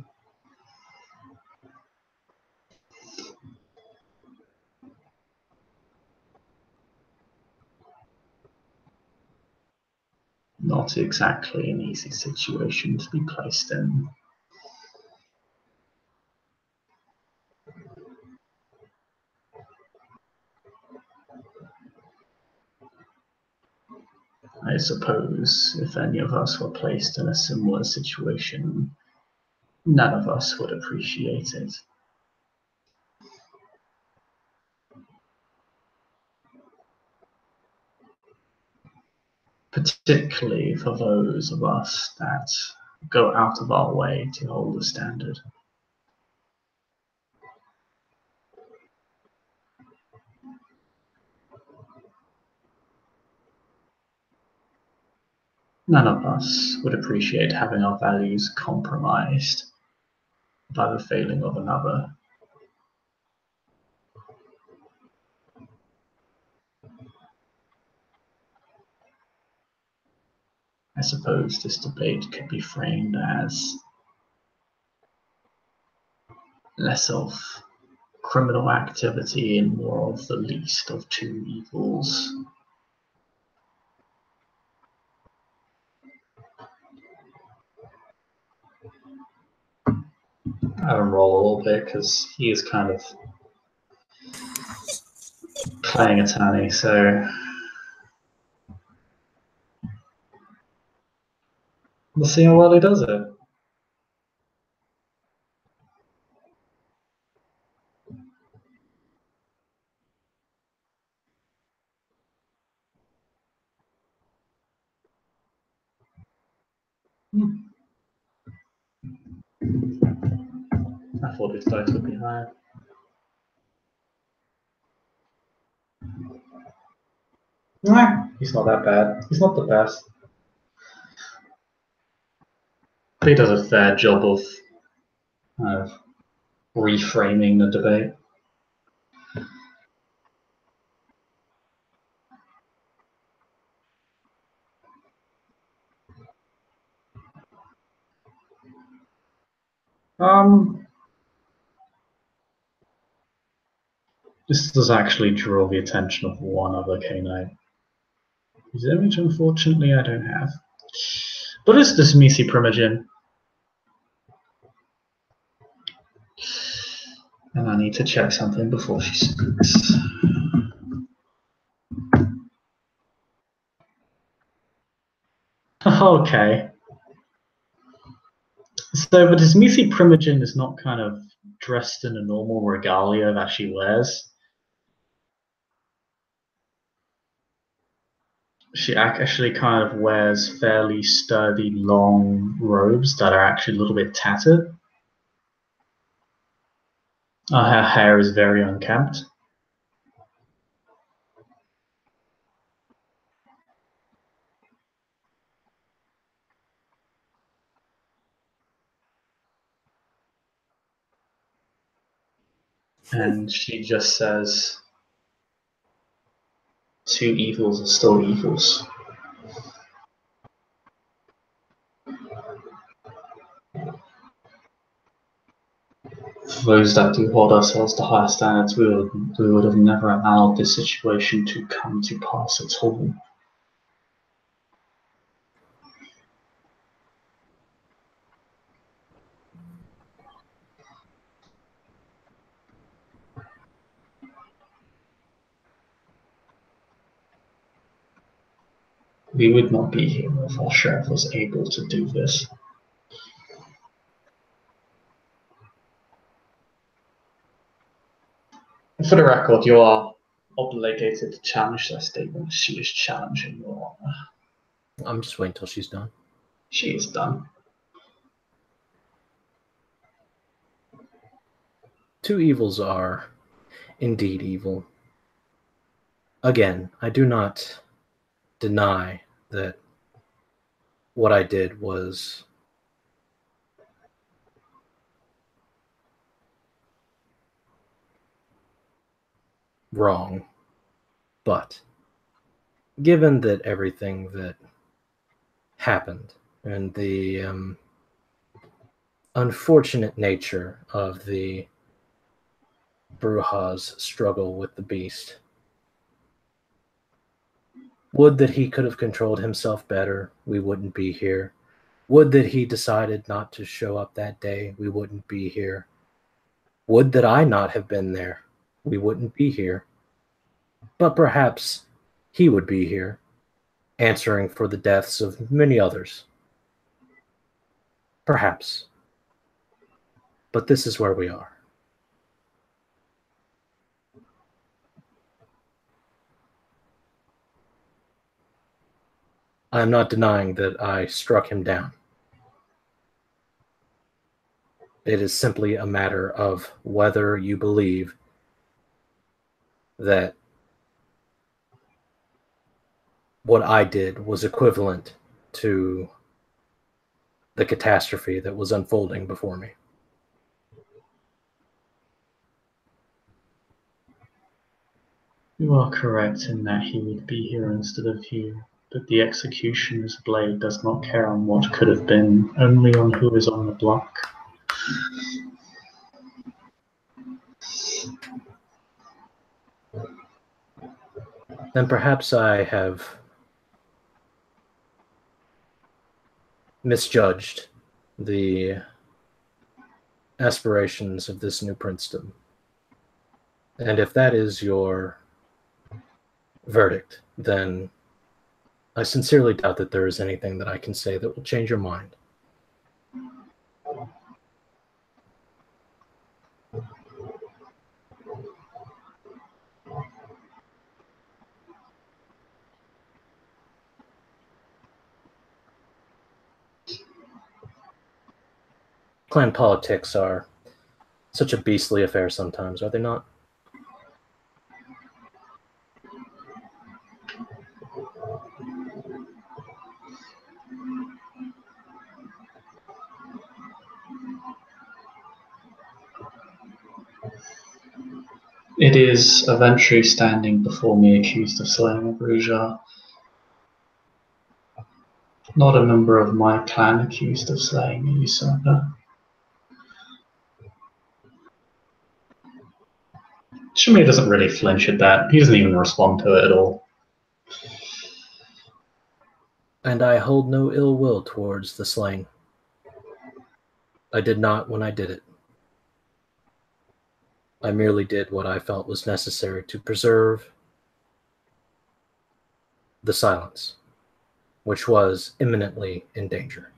Not exactly an easy situation to be placed in. I suppose if any of us were placed in a similar situation, none of us would appreciate it. Particularly for those of us that go out of our way to hold a standard. None of us would appreciate having our values compromised by the failing of another. I suppose this debate could be framed as less of criminal activity and more of the least of two evils. I have him roll a little bit because he is kind of playing attorney, so we'll see how well he does it. I thought his dice would be higher. Nah, he's not that bad. He's not the best. But he does a fair job of reframing the debate. This does actually draw the attention of one other canine, whose image, unfortunately, I don't have. What is this Misi Primogen? And I need to check something before she speaks. Okay. So, but his Misi Primogen is not kind of dressed in a normal regalia that she wears. She actually kind of wears fairly sturdy, long robes that are actually a little bit tattered. Her hair is very unkempt. And she just says, two evils are still evils. For those that do hold ourselves to higher standards, we would have never allowed this situation to come to pass at all. We would not be here if our sheriff was able to do this. For the record, you are obligated to challenge that statement. She is challenging your honor. I'm just waiting till she's done. She is done. Two evils are indeed evil. Again, I do not deny that what I did was wrong, but given that everything that happened and the unfortunate nature of the Bruja's struggle with the beast, would that he could have controlled himself better, we wouldn't be here. Would that he decided not to show up that day, we wouldn't be here. Would that I not have been there, we wouldn't be here. But perhaps he would be here, answering for the deaths of many others. Perhaps. But this is where we are. I am not denying that I struck him down. It is simply a matter of whether you believe that what I did was equivalent to the catastrophe that was unfolding before me. You are correct in that he would be here instead of you, but the executioner's blade does not care on what could have been, only on who is on the block. Then perhaps I have misjudged the aspirations of this new princedom. And if that is your verdict, then I sincerely doubt that there is anything that I can say that will change your mind. Clan politics are such a beastly affair sometimes, are they not? It is a Ventry standing before me accused of slaying a Bruja. Not a member of my clan accused of slaying a usurper. Shamir doesn't really flinch at that. He doesn't even respond to it at all. And I hold no ill will towards the slaying. I did not when I did it. I merely did what I felt was necessary to preserve the silence, which was imminently in danger.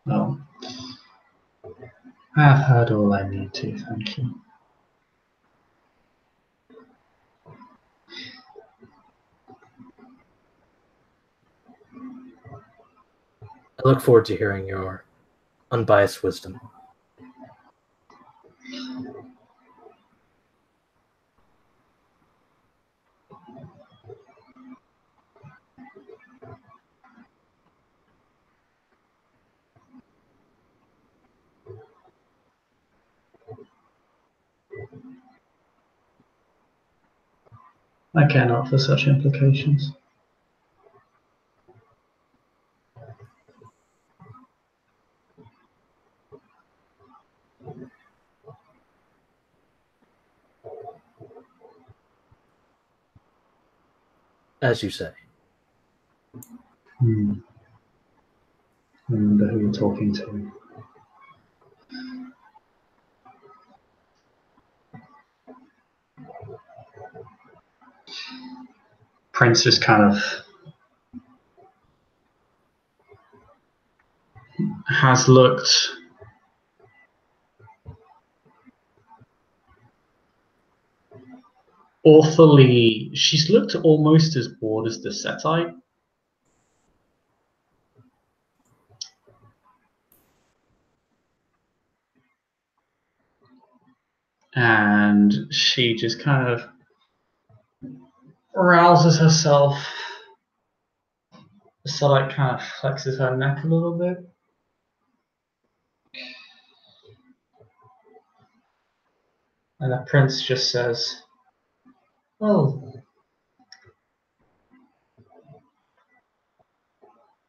No. I have heard all I need to, thank you. I look forward to hearing your unbiased wisdom. I care not for such implications. As you say. Remember who you're talking to. Prince just kind of has looked awfully. She's looked almost as bored as the Setite. And she just kind of rouses herself. The Setite kind of flexes her neck a little bit. And the Prince just says, "Well,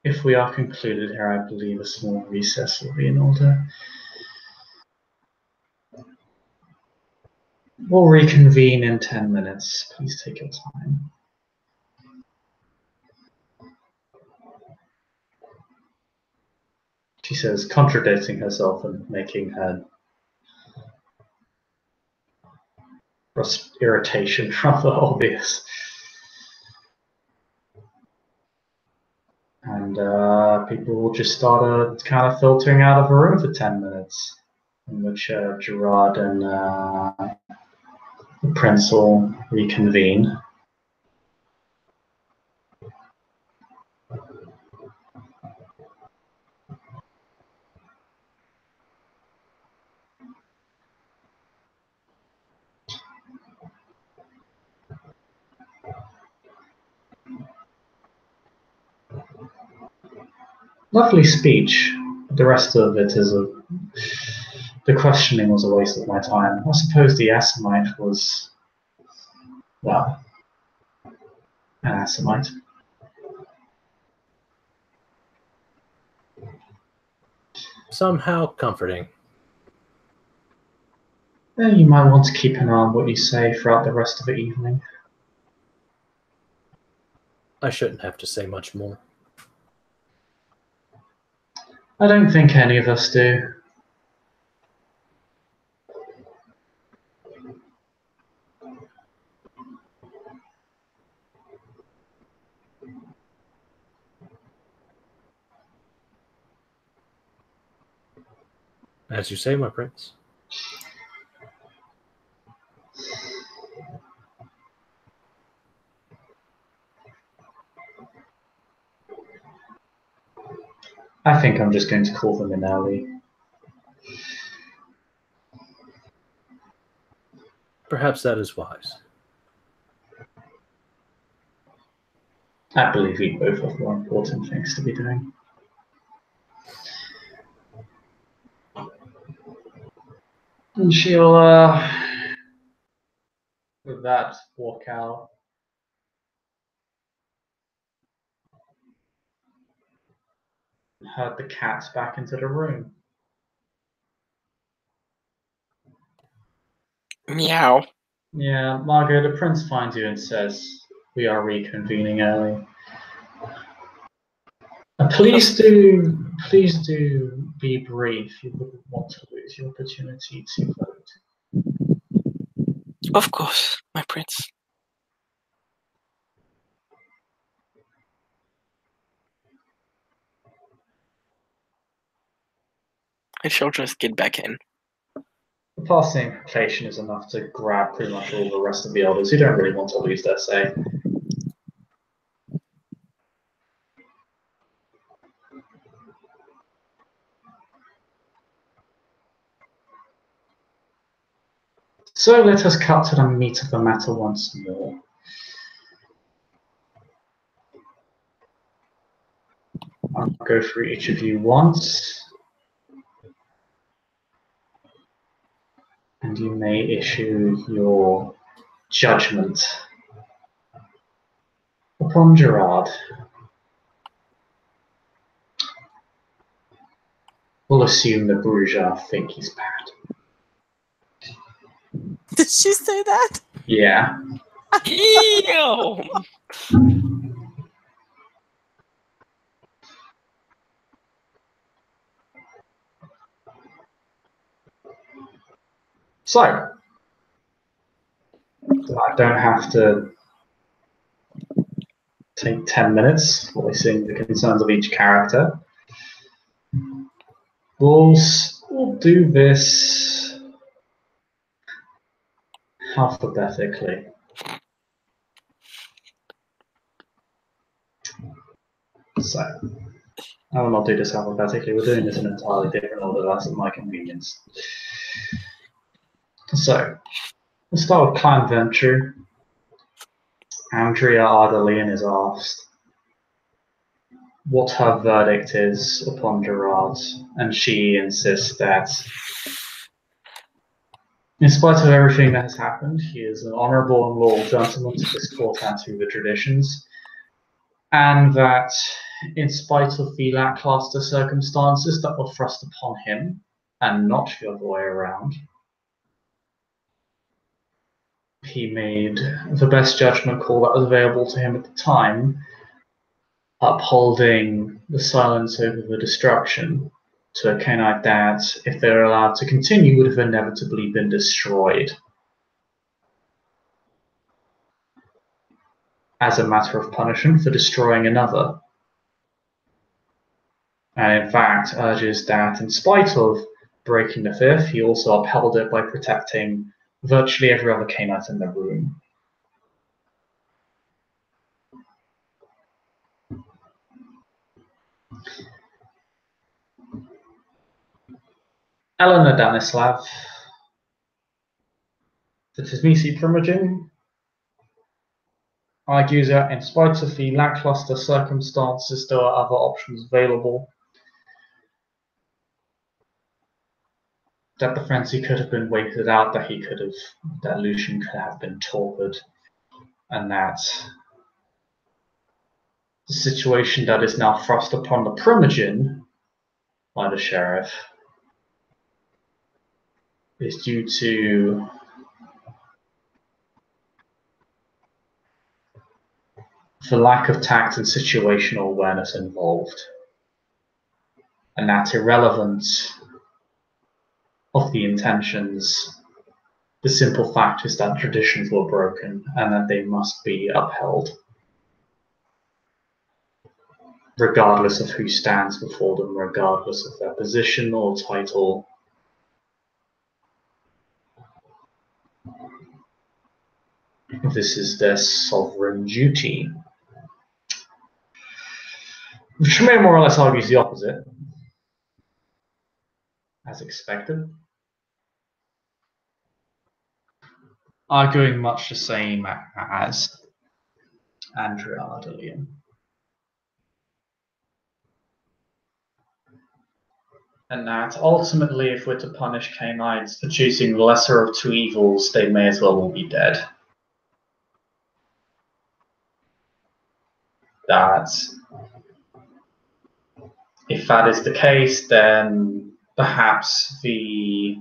if we are concluded here, I believe a small recess will be in order. We'll reconvene in 10 minutes. Please take your time." She says, contradicting herself and making her irritation rather obvious. And people will just start kind of filtering out of a room for 10 minutes, in which Gerard and the Prince will reconvene. Lovely speech. The rest of it is the questioning was a waste of my time. I suppose the Assamite was, well, an Assamite. Somehow comforting. You might want to keep an eye on what you say throughout the rest of the evening. I shouldn't have to say much more. I don't think any of us do. As you say, my prince. I think I'm just going to call them in early. Perhaps that is wise. I believe we both have more important things to be doing. And she'll, with that, walk out. Herd the cats back into the room. Meow. Yeah, Margot, the prince finds you and says, "We are reconvening early. Please do be brief. You wouldn't want to lose the opportunity to vote." Of course, my prince. I shall just get back in. The passing implication is enough to grab pretty much all the rest of the elders who don't really want to lose their say. So let us cut to the meat of the matter once more. I'll go through each of you once, and you may issue your judgment upon Gerard. We'll assume the bourgeois think he's bad. Did she say that? Yeah. Ew! So, I don't have to take 10 minutes voicing the concerns of each character. We'll do this alphabetically. So, I will not do this alphabetically. We're doing this in an entirely different order. That's at my convenience. So, we'll start with Clan Venture. Andrea Ardalian is asked what her verdict is upon Gerard, and she insists that, in spite of everything that has happened, he is an honourable and loyal gentleman to this court and to the traditions, and that, in spite of the lackluster circumstances that were thrust upon him, and not the other way around, he made the best judgment call that was available to him at the time, upholding the silence over the destruction to a Canaanite that, if they were allowed to continue, would have inevitably been destroyed as a matter of punishment for destroying another. And in fact, urges that, in spite of breaking the fifth, he also upheld it by protecting virtually every other Canaanite in the room. Eleanor Danislav, the Tizmisi Primogen, argues that, in spite of the lackluster circumstances, there are other options available. That the frenzy could have been waited out, that Lucian could have been tortured, and that the situation that is now thrust upon the Primogen by the sheriff is due to the lack of tact and situational awareness involved, and that irrelevant of the intentions, the simple fact is that traditions were broken and that they must be upheld, regardless of who stands before them, regardless of their position or title. This is their sovereign duty. Which may more or less argues the opposite, as expected. Arguing much the same as Andrea Ardalian. And that ultimately, if we're to punish Canaanites for choosing the lesser of two evils, they may as well all be dead. That if that is the case, then perhaps the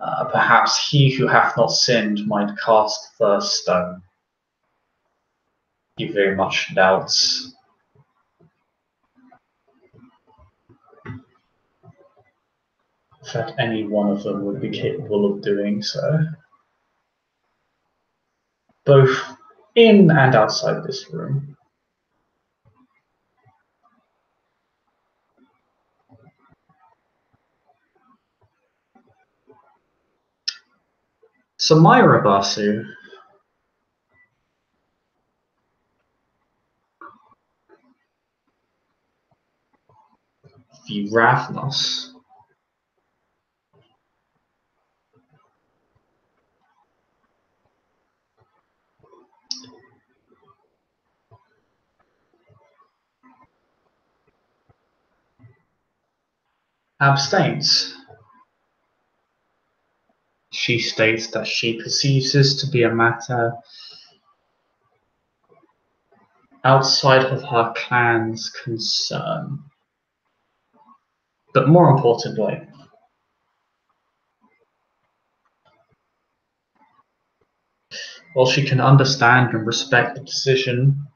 Perhaps he who hath not sinned might cast first stone. He very much doubts that any one of them would be capable of doing so, both in and outside this room. So Myra Basu, the Ravnos, abstains. She states that she perceives this to be a matter outside of her clan's concern. But more importantly, while she can understand and respect the decision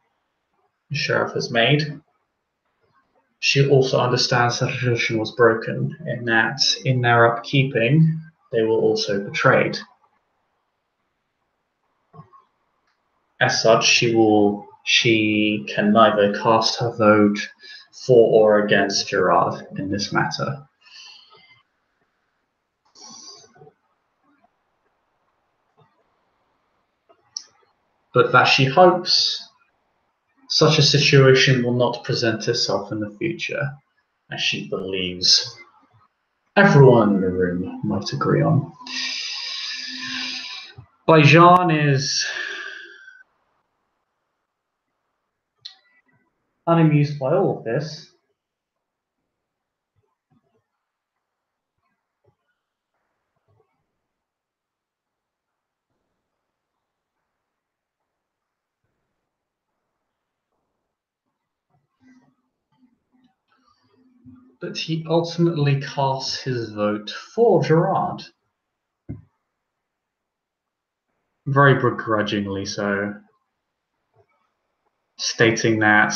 the sheriff has made, she also understands that the tradition was broken, and that in their upkeeping, they were also betrayed. As such, she can neither cast her vote for or against Gerard in this matter. But that she hopes such a situation will not present itself in the future, as she believes everyone in the room might agree on. Bajan is unamused by all of this, but he ultimately casts his vote for Gerard. Very begrudgingly so, stating that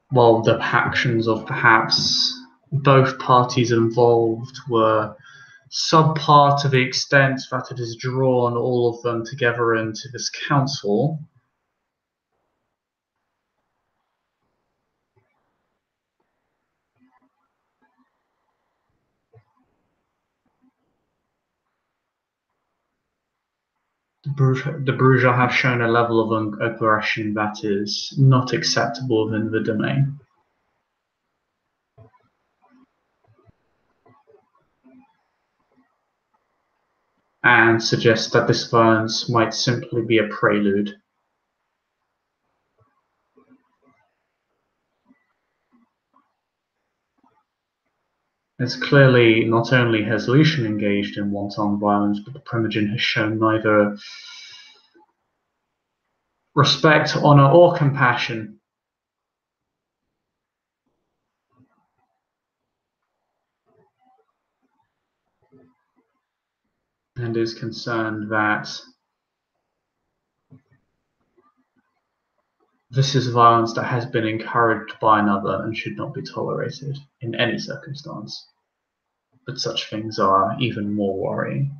while the actions of perhaps both parties involved were subpar to the extent that it has drawn all of them together into this council, the Bruja have shown a level of aggression that is not acceptable within the domain. And suggests that this violence might simply be a prelude. It's clearly not only has Lucian engaged in wanton violence, but the Primogen has shown neither respect, honor, or compassion. And is concerned that this is violence that has been encouraged by another and should not be tolerated in any circumstance. But such things are even more worrying.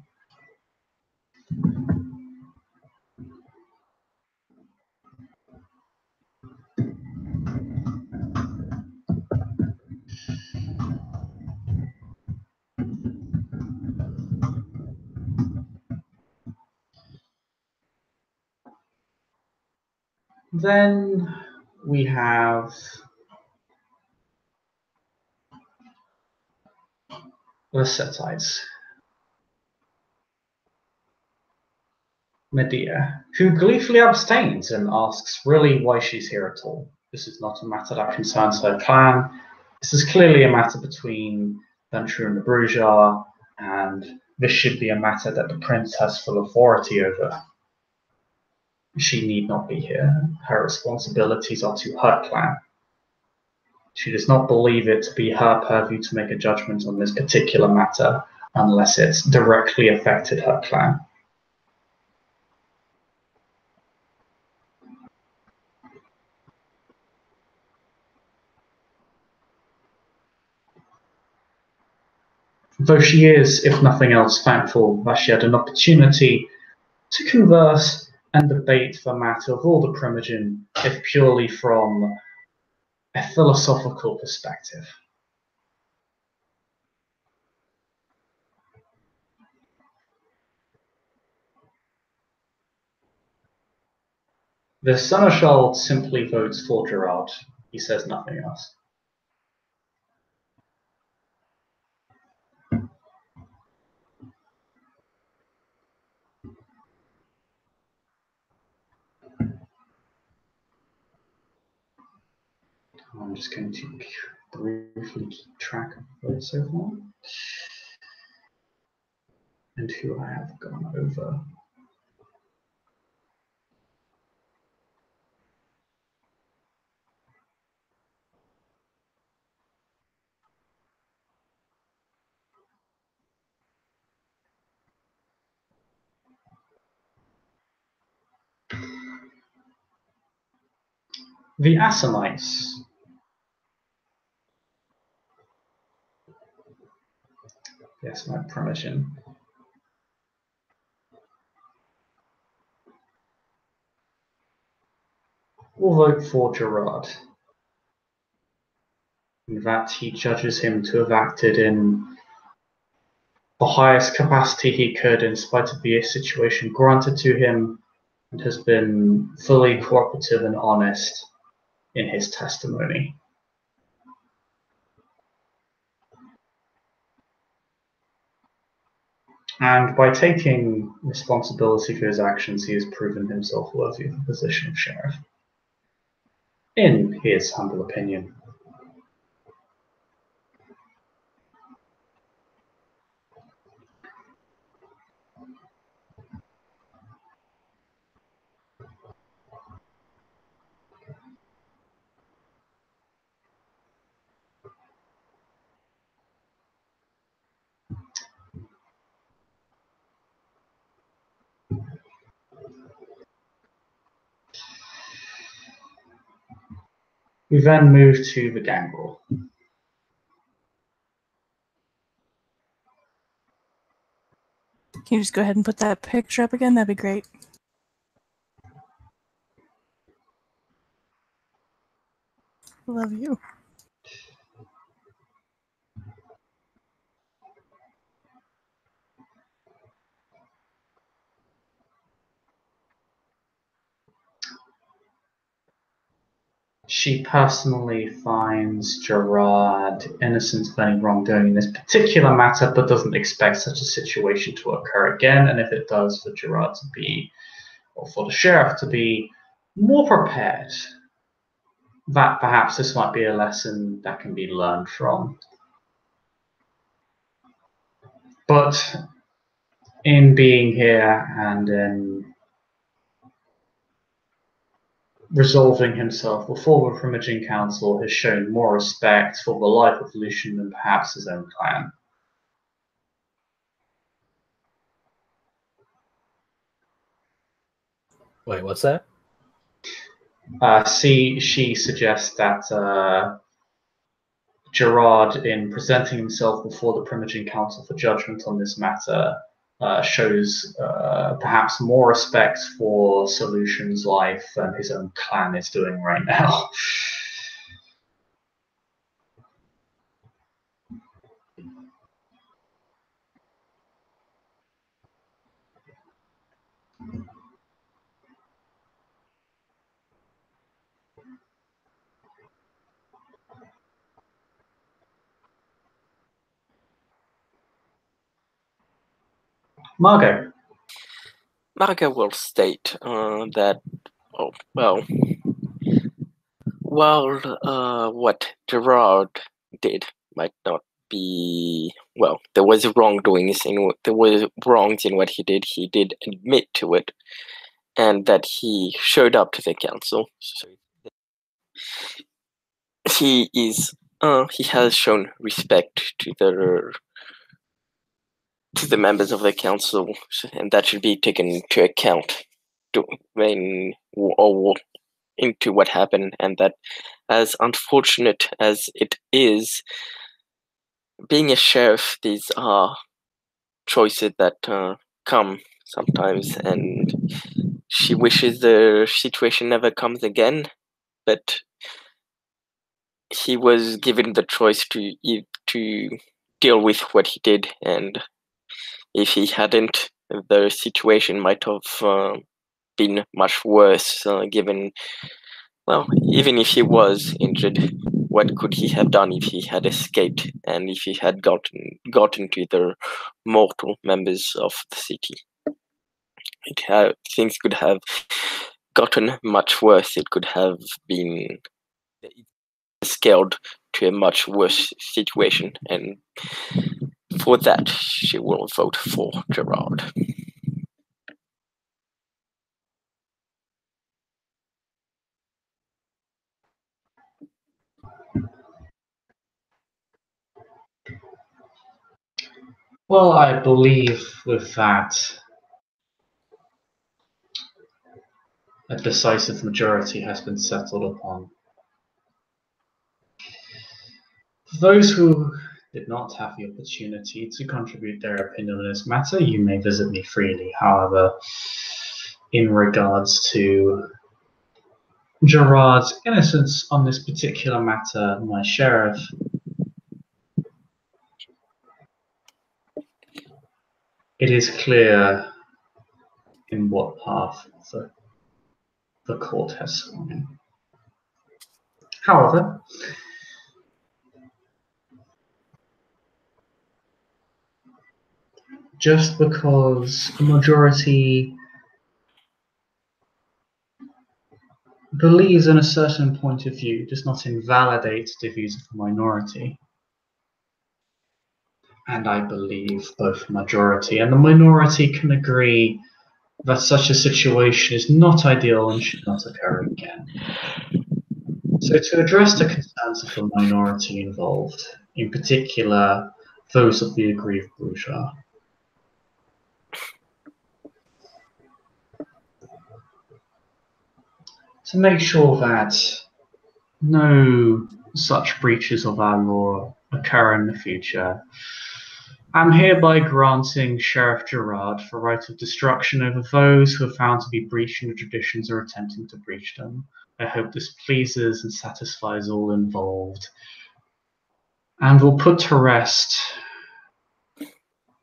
Then we have the Setites. Medea, who gleefully abstains and asks really why she's here at all. This is not a matter that concerns her clan. This is clearly a matter between Venture and the Bruja, and this should be a matter that the prince has full authority over. She need not be here. Her responsibilities are to her clan. She does not believe it to be her purview to make a judgment on this particular matter unless it's directly affected her clan. Though she is, if nothing else, thankful that she had an opportunity to converse and debate the matter of all the Primogen, if purely from a philosophical perspective. The Seneschal simply votes for Gerard. He says nothing else. I'm just going to briefly keep track of votes so far and who I have gone over. The Assamites. Yes, my Primogen. Will vote for Gerard. In that he judges him to have acted in the highest capacity he could in spite of the situation granted to him, and has been fully cooperative and honest in his testimony. And by taking responsibility for his actions, he has proven himself worthy of the position of sheriff, in his humble opinion. We then move to the gangrel. Can you just go ahead and put that picture up again? That'd be great. Love you. She personally finds Gerard innocent of any wrongdoing in this particular matter, but doesn't expect such a situation to occur again. And if it does, for Gerard to be, or for the sheriff to be, more prepared, that perhaps this might be a lesson that can be learned from. But in being here and in resolving himself before the Primogen Council, has shown more respect for the life of Lucian than perhaps his own clan. Wait, what's that? She suggests that Gerard, in presenting himself before the Primogen Council for judgment on this matter, shows perhaps more respect for Solution's life than his own clan is doing right now. Margot. Margot will state that, oh, well, while what Gerard did might not be, well, there was wrongdoings there was wrongs in what he did admit to it, and that he showed up to the council. So he is he has shown respect to the members of the council, and that should be taken into account when or into what happened, and that, as unfortunate as it is, being a sheriff, these are choices that come sometimes, and she wishes the situation never comes again, but he was given the choice to deal with what he did, and if he hadn't, the situation might have been much worse, given, well, even if he was injured, what could he have done if he had escaped and if he had gotten to the mortal members of the city? Things could have gotten much worse. It could have been scaled to a much worse situation, and for that, she will vote for Gerard. Well, I believe with that, a decisive majority has been settled upon. For those who did not have the opportunity to contribute their opinion on this matter, you may visit me freely. However, in regards to Gerard's innocence on this particular matter, my sheriff, it is clear in what path the court has swung in. However, just because a majority believes in a certain point of view does not invalidate the views of the minority. And I believe both majority and the minority can agree that such a situation is not ideal and should not occur again. So to address the concerns of the minority involved, in particular those of the aggrieved bourgeois, to make sure that no such breaches of our law occur in the future, I'm hereby granting Sheriff Gerard the right of destruction over those who are found to be breaching the traditions or attempting to breach them. I hope this pleases and satisfies all involved, and will put to rest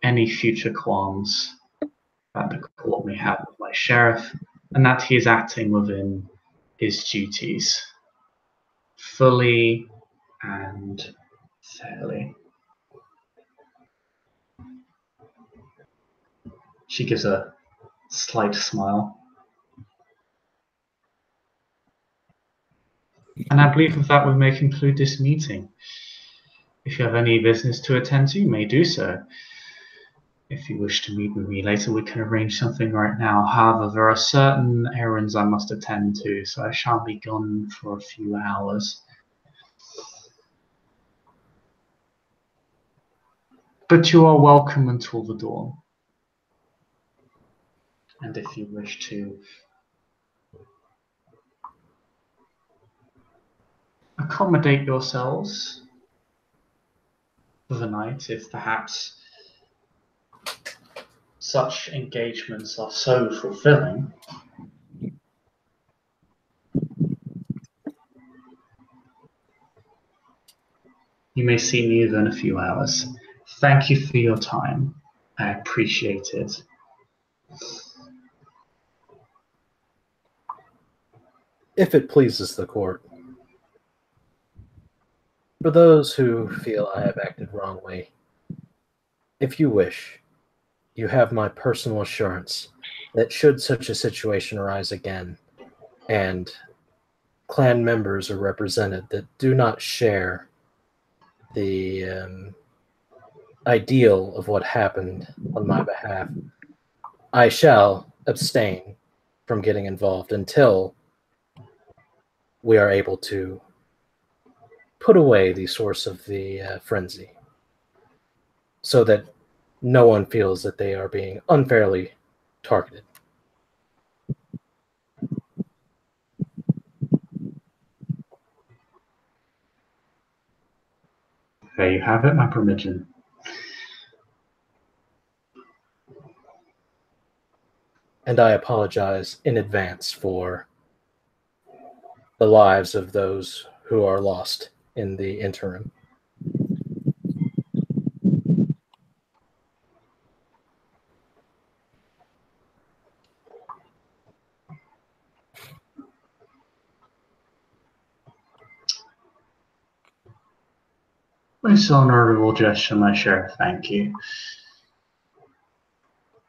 any future qualms that the court may have with my sheriff, and that he is acting within his duties fully and fairly. She gives a slight smile. And I believe with that we may conclude this meeting. If you have any business to attend to, you may do so. If you wish to meet with me later, we can arrange something right now. However, there are certain errands I must attend to, so I shall be gone for a few hours. But you are welcome until the dawn. And if you wish to accommodate yourselves for the night, if perhaps such engagements are so fulfilling, you may see me within a few hours. Thank you for your time. I appreciate it. If it pleases the court. For those who feel I have acted wrongly, if you wish, you have my personal assurance that should such a situation arise again, and clan members are represented that do not share the ideal of what happened on my behalf, I shall abstain from getting involved until we are able to put away the source of the frenzy, so that no one feels that they are being unfairly targeted. There you have it, my Primogen. And I apologize in advance for the lives of those who are lost in the interim. Most honourable gesture, my sheriff, thank you.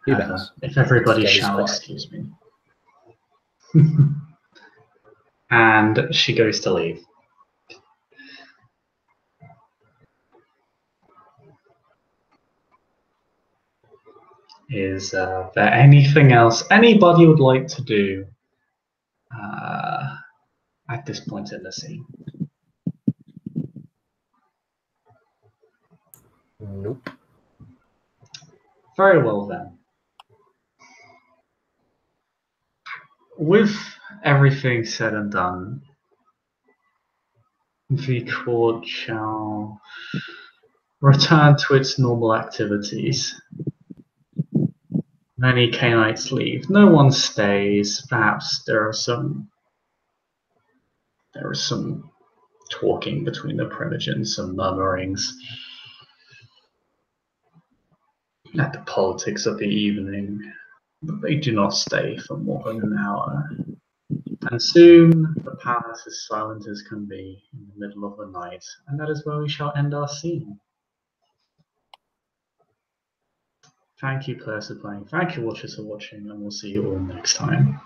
He bows. If everybody Stays shall quiet. excuse me. And she goes to leave. Is there anything else anybody would like to do at this point in the scene? Nope. Very well then. With everything said and done, the court shall return to its normal activities. Many Canaanites leave. No one stays. Perhaps there is some talking between the Primogens, some murmurings at the politics of the evening, but they do not stay for more than an hour. And soon the palace is silent as can be in the middle of the night, and that is where we shall end our scene. Thank you, players, for playing. Thank you, watchers, for watching, and we'll see you all next time.